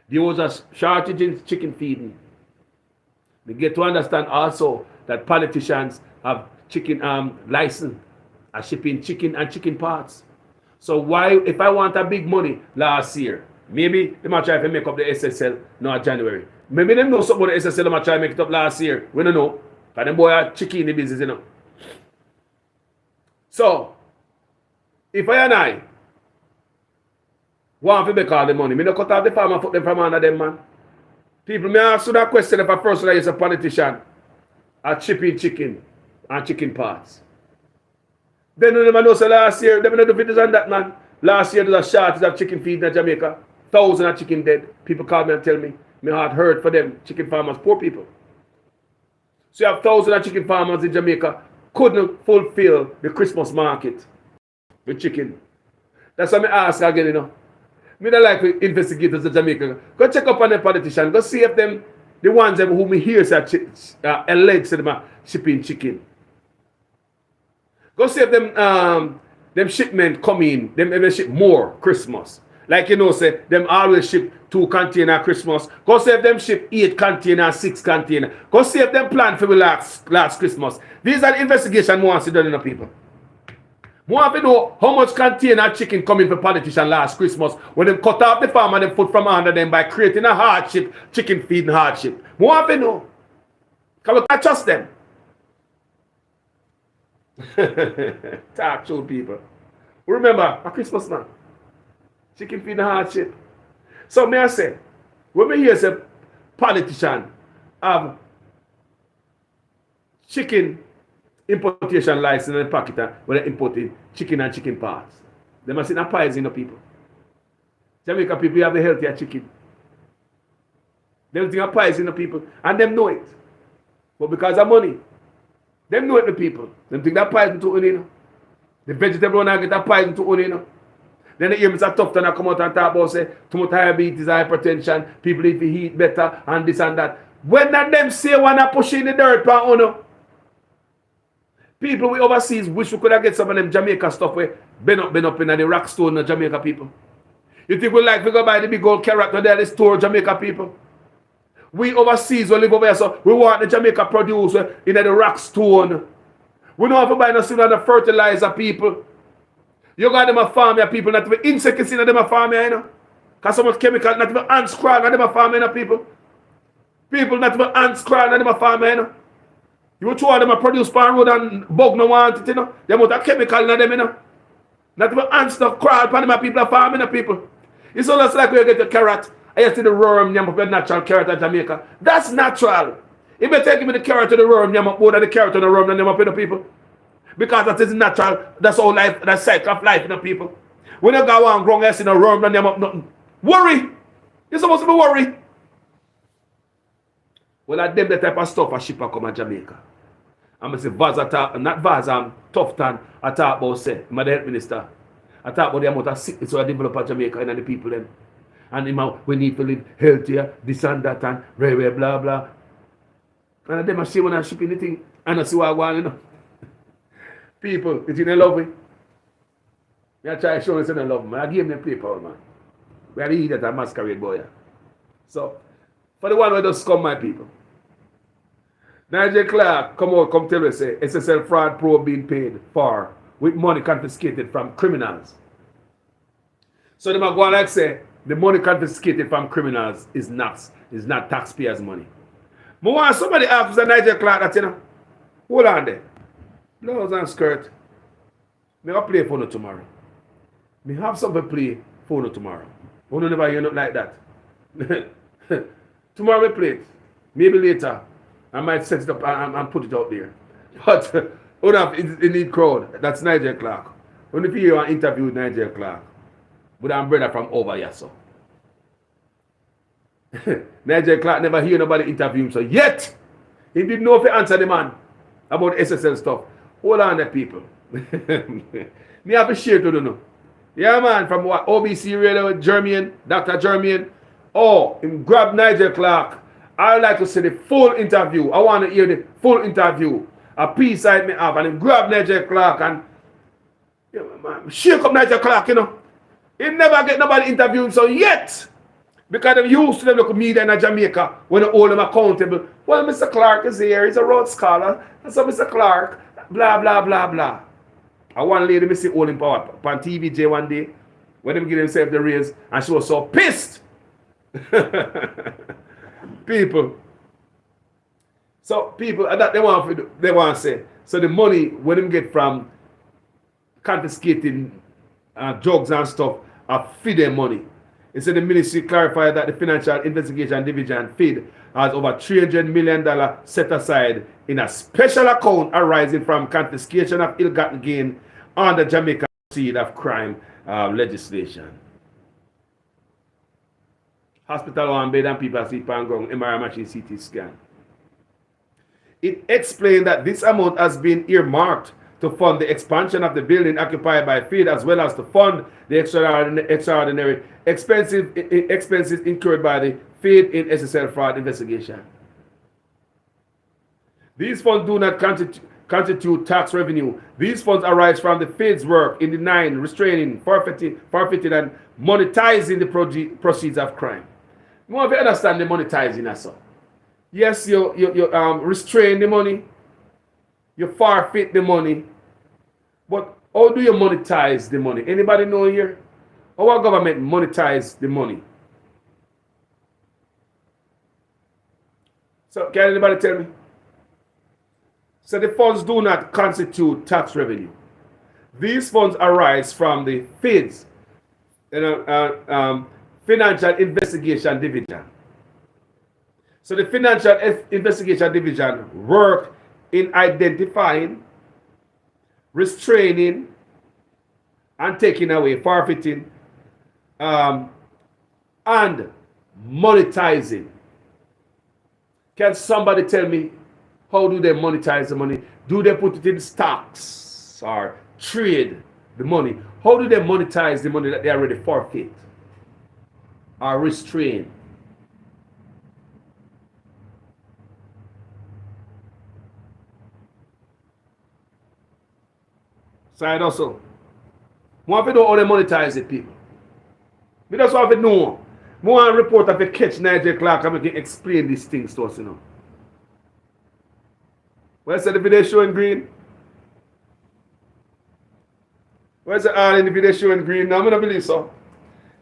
There was a shortage in chicken feeding. We get to understand also that politicians have chicken license are shipping chicken and chicken parts. So why, if I want a big money last year, maybe they might try to make up the SSL now January. Maybe they know something about the SSL, they might try to make it up last year. We don't know. Because them boy are chicken in the business, you know. So, if I and I want to make all the money, I don't cut off the farm and put them from under them, man. People may ask you that question if a person is a politician are shipping chicken and chicken parts. Then you never know, so last year, they don't do videos on that, man. Last year, there's a shortage of chicken feed in Jamaica. Thousands of chicken dead. People call me and tell me, my heart hurt for them, chicken farmers, poor people. So you have thousands of chicken farmers in Jamaica couldn't fulfill the Christmas market with chicken. That's why I ask again, you know. Me don't like investigators in Jamaica. Go check up on the politicians. Go see if them, the ones who me hear say alleged them are shipping chicken. Go see if them shipment come in, them ever ship more Christmas. Like you know, say them always ship 2 container Christmas. Go see if them ship 8 container, 6 container. Go see if them plan for the last Christmas. These are the investigation we want to do in the people. We want to know how much container chicken coming for politicians last Christmas when they cut off the farm and they put from under them by creating a hardship, chicken feeding hardship. We want to know. Because we can't trust them. Talk to people. Remember, a Christmas now. Chicken feeding hardship. So may I say, when we hear say politician have chicken importation license in the packet when they importing chicken and chicken parts, they must not poison the people. Jamaica people have the healthier chicken. They don't think of poison the people, and them know it. But because of money, them know it the people. Them think that poison to you know. The vegetable one get a poison to you know. Then the hear Mr. Tufton come out and talk about say too much diabetes, hypertension, people need to eat better and this and that. When that them say wanna push in the dirt pan uno. People we overseas wish we could have get some of them Jamaica stuff where been up in the rock stone in Jamaica people. You think we like to go buy the big old carrot there the store Jamaica people? We overseas we live over here, so we want the Jamaica produce in the rock stone. We don't have to buy no the fertilizer people. You got them a farm here, people, not even insects in them a farm here, you know. Because so much chemical, not even ants crawl in them a farm here, you know, people. People, not even ants crawl in them a farm here, you know. You throw them a produce pan road and bug no want it, you know. They want a chemical in them, you know. Not even ants no crawl upon them a people a farm, you know, people. It's almost like when you get a carrot, and you see the worm, you have natural carrot in Jamaica. That's natural. You better take me the carrot to the worm, you have more than the carrot to the worm than them up in the people. Because that is natural. That's all life, that's cycle of life in the people. When you go on wrong, you see no worm and them up nothing. Worry. You're supposed to be worried. Well, I them the type of stuff a shipper come to Jamaica. I'm say Vaza talk, not Vaza, Tufton, I talk about say, I'm the health minister. I talk about the amount of sickness we develop in Jamaica and the people them. And we need to live healthier, this and that and blah blah. And them I see when I'm shipping the thing and I see what I want, you know. People, it's in the love me. I try to show them in love, man. I give them paper, man. We are the idiot and masquerade boy. So, for the one who does come, my people. Nigel Clark come tell us say SSL fraud probe being paid for with money confiscated from criminals. So they might go on like say the money confiscated from criminals is not taxpayers' money. But when somebody asks Nigel Clark that, you know, hold on there. Blouse and skirt. Me have play for no tomorrow. Me have something to play for no tomorrow. We don't never hear nothing like that. Tomorrow we play it. Maybe later I might set it up and put it out there. But in the crowd, that's Nigel Clark. When you hear an interview with Nigel Clark, with an brother from over here, so. Nigel Clark never hear nobody interview him, so yet he didn't know if he answer the man about SSL stuff. Hold on there, people. Me have a share to do now. Yeah, man, from what OBC Radio, German, Dr. German. Oh, him grab Nigel Clark. I would like to see the full interview. I want to hear the full interview. A piece side me have, and him grab Nigel Clark and man, shake up Nigel Clark, you know. He never get nobody interview him, so yet. Because they used to them look media in Jamaica when they hold them accountable. Well, Mr. Clark is here, he's a Rhodes Scholar. And so Mr. Clark, blah, blah, blah, blah. I one lady me see holding power on TVJ one day when them give themselves the raise and she was so pissed. People. So people that they want to say. So the money when them get from confiscating drugs and stuff are feed them money. It said the ministry clarified that the Financial Investigation Division FID has over $300 million set aside in a special account arising from confiscation of ill-gotten gain under Jamaica Proceed of Crime legislation. Hospital on bed and people sleep on ground, MRI machine, CT scan. It explained that this amount has been earmarked to fund the expansion of the building occupied by FID as well as to fund the extraordinary expenses incurred by the FID in SSL fraud investigation. These funds do not constitute tax revenue. These funds arise from the FID's work in denying, restraining, forfeiting, and monetizing the proceeds of crime. You want to understand the monetizing as well. Yes, you restrain the money, you forfeit the money, but how do you monetize the money? Anybody know here? How our government monetize the money? So can anybody tell me? So the funds do not constitute tax revenue. These funds arise from the FID's Financial Investigation Division. So the Financial Investigation Division work in identifying, restraining, and taking away, forfeiting, and monetizing. Can somebody tell me how do they monetize the money? Do they put it in stocks or trade the money? How do they monetize the money that they already forfeit or restrain? Side also. Want to know how they monetize it, people. We just want to know. We want a report of a catch Nigel Clark and we can explain these things to us, you know. Where's the video showing green? Where's the all in the video showing green? No, I don't believe so.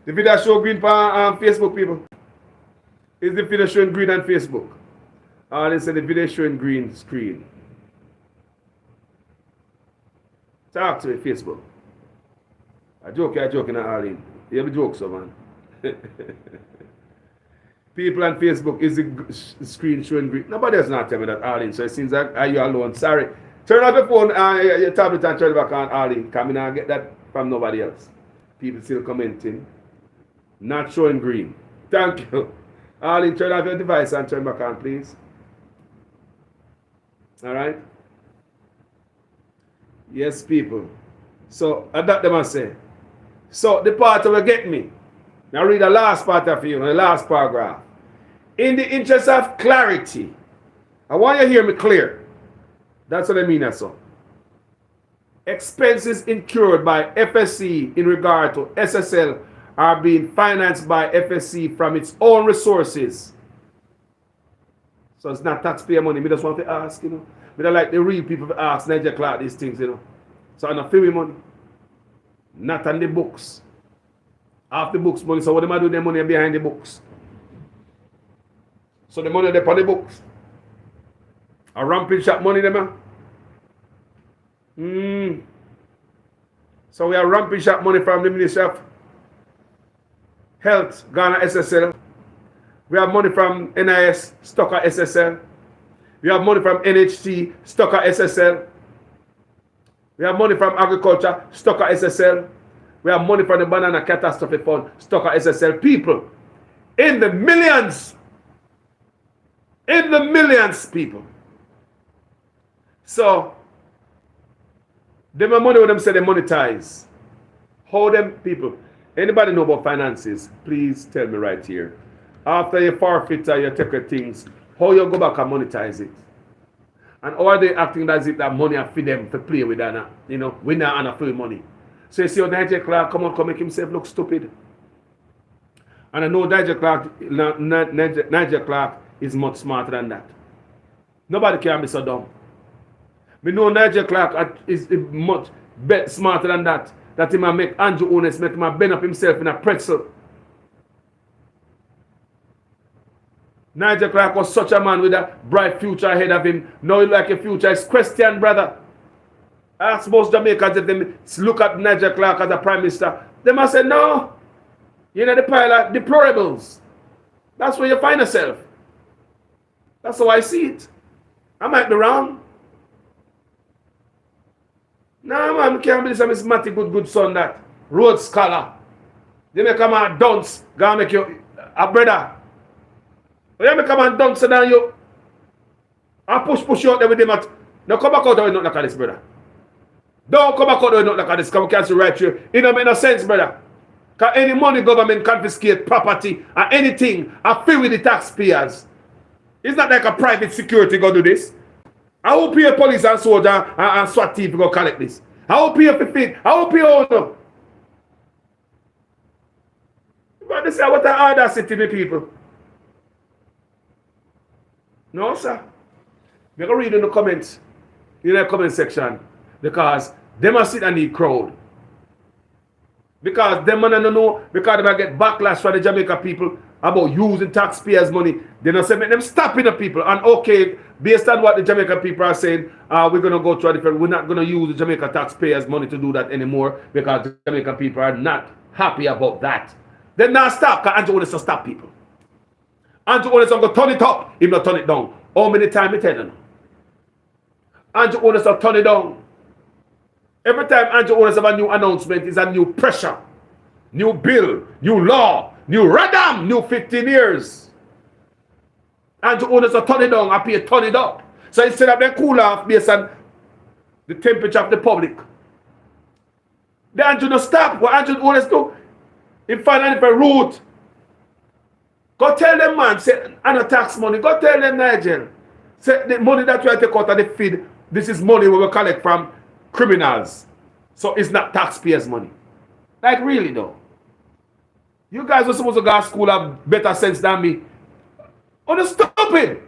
The video show green on Facebook, people. Is the video showing green on Facebook? All in the video showing green screen. Talk to me, Facebook. I joking at Arlene. You have a joke, so man. People on Facebook is the screen showing green. Nobody else not tell me that, Arlene. So it seems like you alone. Sorry. Turn off your phone, your tablet, and turn it back on, Arlene. Come in and get that from nobody else. People still commenting. Not showing green. Thank you. Arlene, turn off your device and turn back on, please. All right. Yes, people. So, that them I say. So the part that will get me. Now read the last part of you, the last paragraph. In the interest of clarity, I want you to hear me clear. That's what I mean that's all. Expenses incurred by FSC in regard to SSL are being financed by FSC from its own resources. So it's not taxpayer money. Me just want to ask, you know. Me don't like the real people to ask Nigel Clark these things, you know. So I'm not free money. Not on the books. Half the books money. So what am I do the money behind the books? So the money they on the books. A ramping shop money them. So we are ramping shop money from the Ministry of Health, Ghana SSL. We have money from NIS, Stocker SSL. We have money from NHT, Stocker SSL. We have money from Agriculture, Stocker SSL. We have money from the Banana Catastrophe Fund, Stocker SSL. People, in the millions, people. So, them money when them say they monetize. How them people? Anybody know about finances? Please tell me right here. After you forfeit or you take your things, how you go back and monetize it? And how are they acting as if that money are for them to play with that? You know, we not on a free money. So you see how Nigel Clark come make himself look stupid. And I know Nigel Clark is much smarter than that. Nobody can be so dumb. We know Nigel Clark is much smarter than that. That he might make Andrew Honest, make him bend up himself in a pretzel. Nigel Clark was such a man with a bright future ahead of him. Now he like a future is Christian, brother. Ask most Jamaicans if they look at Nigel Clark as a prime minister. They must say, no. You know the pile of deplorables. That's where you find yourself. That's how I see it. I might be wrong. No, man, can't believe some is Matty good son that. Road scholar. They make a man dance. Gonna make you a brother. When you make a man dance down you. I push you out there with him at. Now come back out there with nothing like this, brother. Don't come back out there with nothing like this. Come and cancel right here. It don't make no sense, brother. Because any money government confiscate property or anything are free with the taxpayers. It's not like a private security go do this. I will pay police and soldier and SWAT team to go collect this. I will pay for feed. I will pay all them. But this is what I order city me people. No, sir. We're going to read in the comments. In the comment section. Because they must sit and need crowd. Because them man don't know. Because they might get backlash from the Jamaica people about using taxpayers' money. They don't say make them stopping the people. And okay, based on what the Jamaican people are saying, we're going to go through a different. We're not going to use the Jamaica taxpayers' money to do that anymore because the Jamaican people are not happy about that. Then now stop, because Andrew wants to stop people. Andrew wants to go turn it up, if not turn it down. How many times I tell you? Andrew wants to turn it down. Every time Andrew wants to have a new announcement, is a new pressure, new bill, new law, new radam, new 15 years. Andrew wants to turn it down, I pay turn it up. So instead of them cool off based on the temperature of the public, the Andrew no stop. What Andrew wants to do? He find a different route. Go tell them, man, say, and a tax money. Go tell them, Nigel. Say, the money that we take out of the feed, this is money we will collect from criminals. So it's not taxpayers' money. Like, really, though. You guys are supposed to go to school have better sense than me. Oh, they're stupid.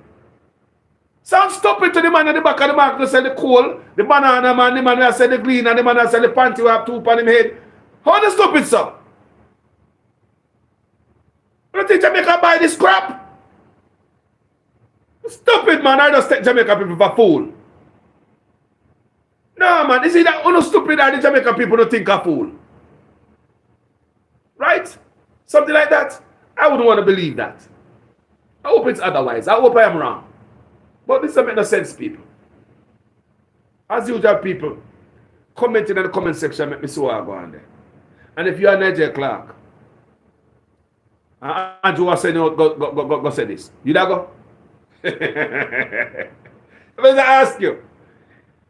Sound stupid to the man at the back of the market to sell the coal, the banana man, the man that sell the green, and the man that sell the panty who have two on him head. How the stupid, sir? You think Jamaica buy this crap? Stupid, man. I just take Jamaica people for fool. No, man. Is it that only stupid that the Jamaica people don't think a fool? Right? Something like that? I wouldn't want to believe that. I hope it's otherwise. I hope I am wrong. But this doesn't make no sense, people. As usual, people, commenting in the comment section make me so I go on there. And if you are Nigel Clark, Andrew was saying, go say this. You da go? Let me ask you.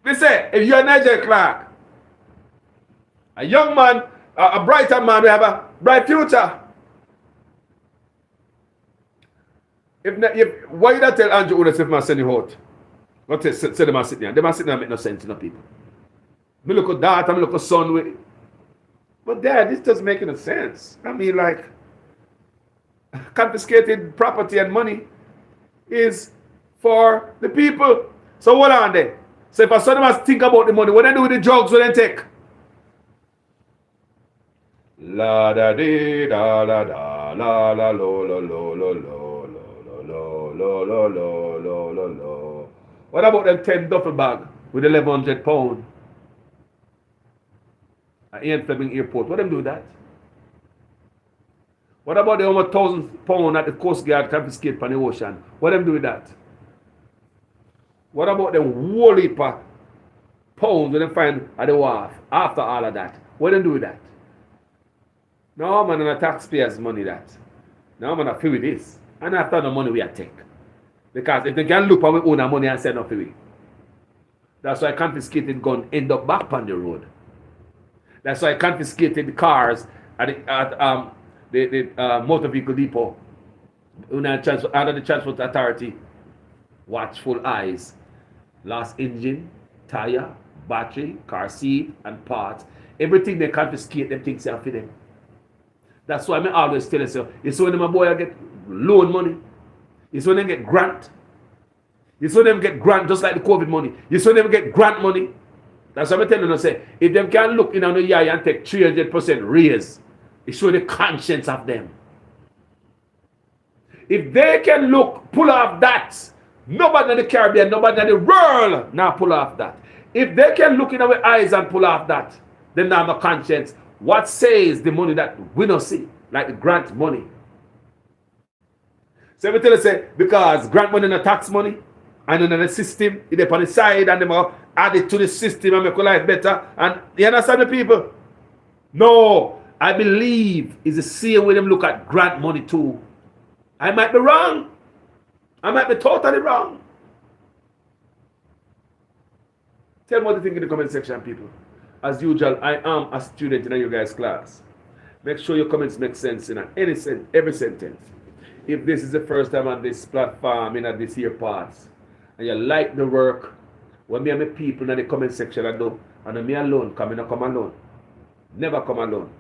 They say, if you are Nigel Clark, a young man A brighter man will have a bright future. Why you not tell Andrew Unas if I send you out? What say them are sitting there? Them are sitting there make no sense to no people. Me look at that, me look at son with. But Dad, this doesn't make any sense. I mean, like, confiscated property and money is for the people. So what are they? So if a son must think about the money, what they do with the drugs, what they take? La da dee da la da la la lo lo lo lo lo lo lo lo lo lo lo lo lo. What about them 10 duffel bag with 1,100 pounds at Ian Fleming Airport? What them do that? What about the over 1,000 pounds at the Coast Guard confiscate from the ocean? What them do with that? What about the whole heap of pounds when they find at the wharf after all of that? What them do with that? No, man, and the taxpayers' money that. No, man, I feel with this. And after the money we are take. Because if they can look at we own our money and send off away. That's why confiscated gun end up back on the road. That's why confiscated cars at the motor vehicle depot under the transport authority. Watchful eyes. Lost engine, tire, battery, car seat, and parts. Everything they confiscate, them things are for them. That's why I always tell you, it's when my boy get loan money. It's when they get grant. It's when them get grant just like the COVID money. It's when them get grant money. That's what I'm telling you, say, if them can look in on the year and take 300% raise, it shows the conscience of them. If they can look, pull off that, nobody in the Caribbean, nobody in the world now pull off that. If they can look in our eyes and pull off that, then they have no conscience. What says the money that we don't see, like the grant money? So we tell you, say, because grant money is tax money, and in the system, it's on the side, and they add it to the system and make your life better. And you understand the people? No, I believe it's the same way them look at grant money too. I might be wrong. I might be totally wrong. Tell me what you think in the comment section, people. As usual, I am a student in your guys' class. Make sure your comments make sense in every sentence. If this is the first time on this platform, in this here parts, and you like the work, when me and my people in the comment section I do, and me alone, come alone. Never come alone.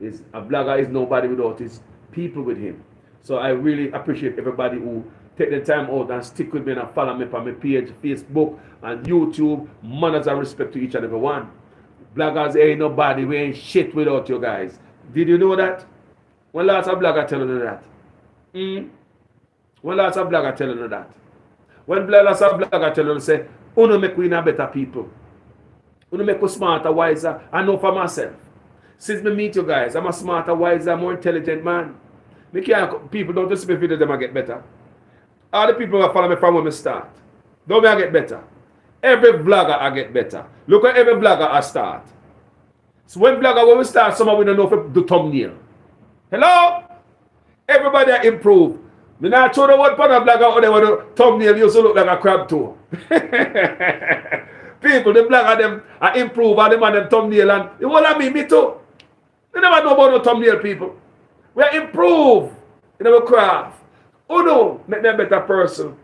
A blogger is nobody without his people with him. So I really appreciate everybody who take the time out and stick with me and follow me on my page, Facebook and YouTube. Manners and respect to each and every one. Bloggers ain't nobody, we ain't shit without you guys. Did you know that? When last a blogger telling you that? When last a blogger telling you that? When last a blogger telling you, say, uno make we a better people. Uno make us smarter, wiser. I know for myself. Since me meet you guys, I'm a smarter, wiser, more intelligent man. People don't just see me video them I get better. All the people that follow me from when we start. Don't me I get better. Every vlogger I get better. Look at every vlogger I start. So when we start, some of we don't know if we do thumbnail. Hello? Everybody I improve. Me not show the word for the vlogger or they want to thumbnail used to look like a crab toe. People, the blogger them I improve and them and them thumbnail and you want to me too. They never know about no thumbnail people. We improve in our craft. Oh no, make me a better person.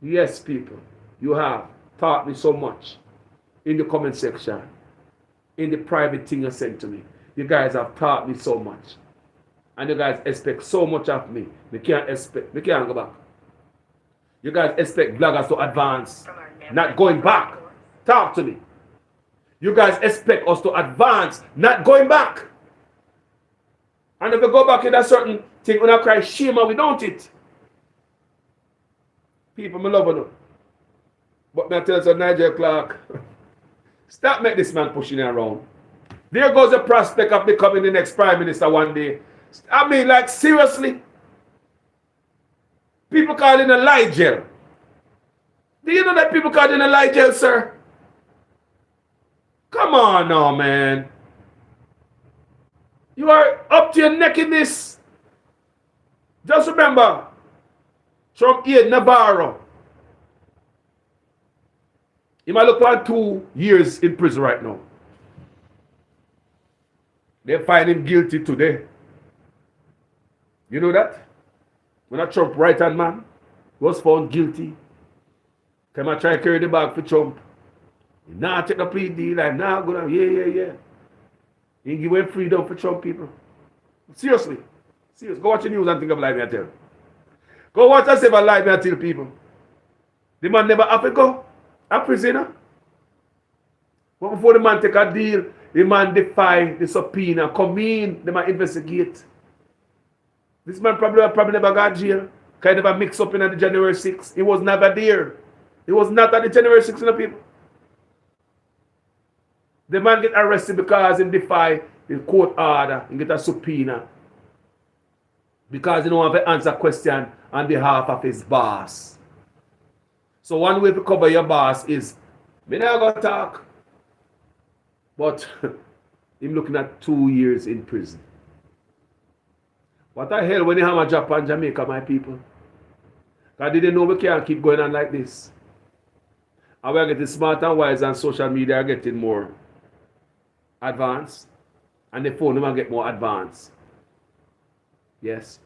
Yes, people. You have taught me so much in the comment section, in the private thing you sent to me. You guys have taught me so much. And you guys expect so much of me. We can't go back. You guys expect bloggers to advance, not going back. Talk to me. You guys expect us to advance, not going back. And if we go back in a certain thing, we not cry shame and we don't it. People, me love you. But me tell you, Nigel Clark, stop make this man pushing around. There goes the prospect of becoming the next prime minister one day. I mean, like, seriously? People call him a Nigel. Do you know that people call him a Nigel, sir? Come on now, man. You are up to your neck in this. Just remember, Trump here, Navarro. He might look for 2 years in prison right now. They find him guilty today. You know that? When a Trump right-hand man was found guilty, came and try to carry the bag for Trump. He now take the plea deal, I'm now gonna, yeah. He give him freedom for Trump people. Seriously. Go watch the news and think of life, me I tell. Go watch and save a life, me I tell people. The man never have to go. A prisoner. But before the man take a deal, the man defy the subpoena, come in, the man investigate. This man probably never got jail. Because he never mix up in the January 6th. He was never there. He was not at the January 6th, you know, people. The man get arrested because he defy the court order and get a subpoena. Because he don't have to answer question on behalf of his boss. So one way to cover your boss is, me not gonna talk. But him looking at 2 years in prison. What the hell when you have a job in Jamaica, my people? Because they didn't know we can't keep going on like this. And we are getting smart and wise, and social media are getting more advanced. And the phone will get more advanced. Yes.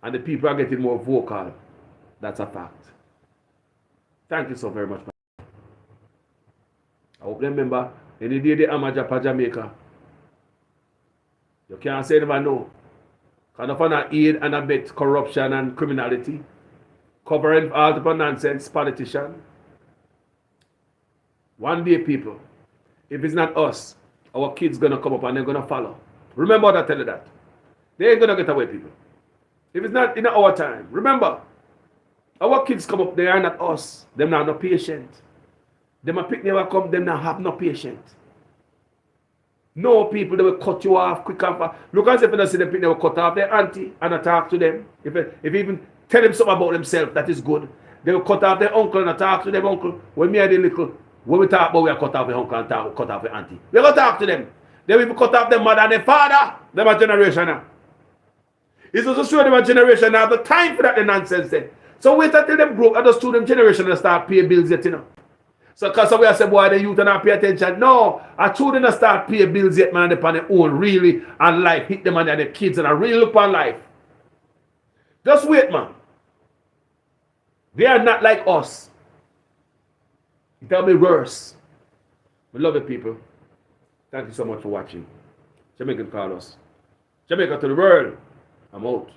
And the people are getting more vocal. That's a fact. Thank you so very much. I hope you remember, any day they hammer Japan Jamaica, you can't say never know. Kind of an aid and abet corruption and criminality, covering all the nonsense politician. One day, people, if it's not us, our kids gonna come up and they're gonna follow. Remember that I tell you that. They ain't gonna get away, people. If it's not in our time, remember, our kids come up, they are not us. Them not no patient. Them a pick never come, them not have no patient. No people, they will cut you off quick and fast. Look as if you don't see them pick, they will cut off their auntie and talk to them. If you even tell them something about themselves, that is good. They will cut off their uncle and talk to them uncle. When me and the little, when we talk about we are cut off the uncle and cut off the auntie. We go talk to them. They will cut off their mother and their father. Them a generation now. It's also show them a generation now have the time for that the nonsense then. So wait until them grow, other student generation and start pay bills yet, you know. So because we say, boy, the youth and not pay attention. No, our children start pay bills yet, man, upon their own, really, and life hit them and their kids and I really look on life. Just wait, man. They are not like us. It'll be worse. We love it, people. Thank you so much for watching. Jamaican Carlos. Jamaica to the world. I'm out.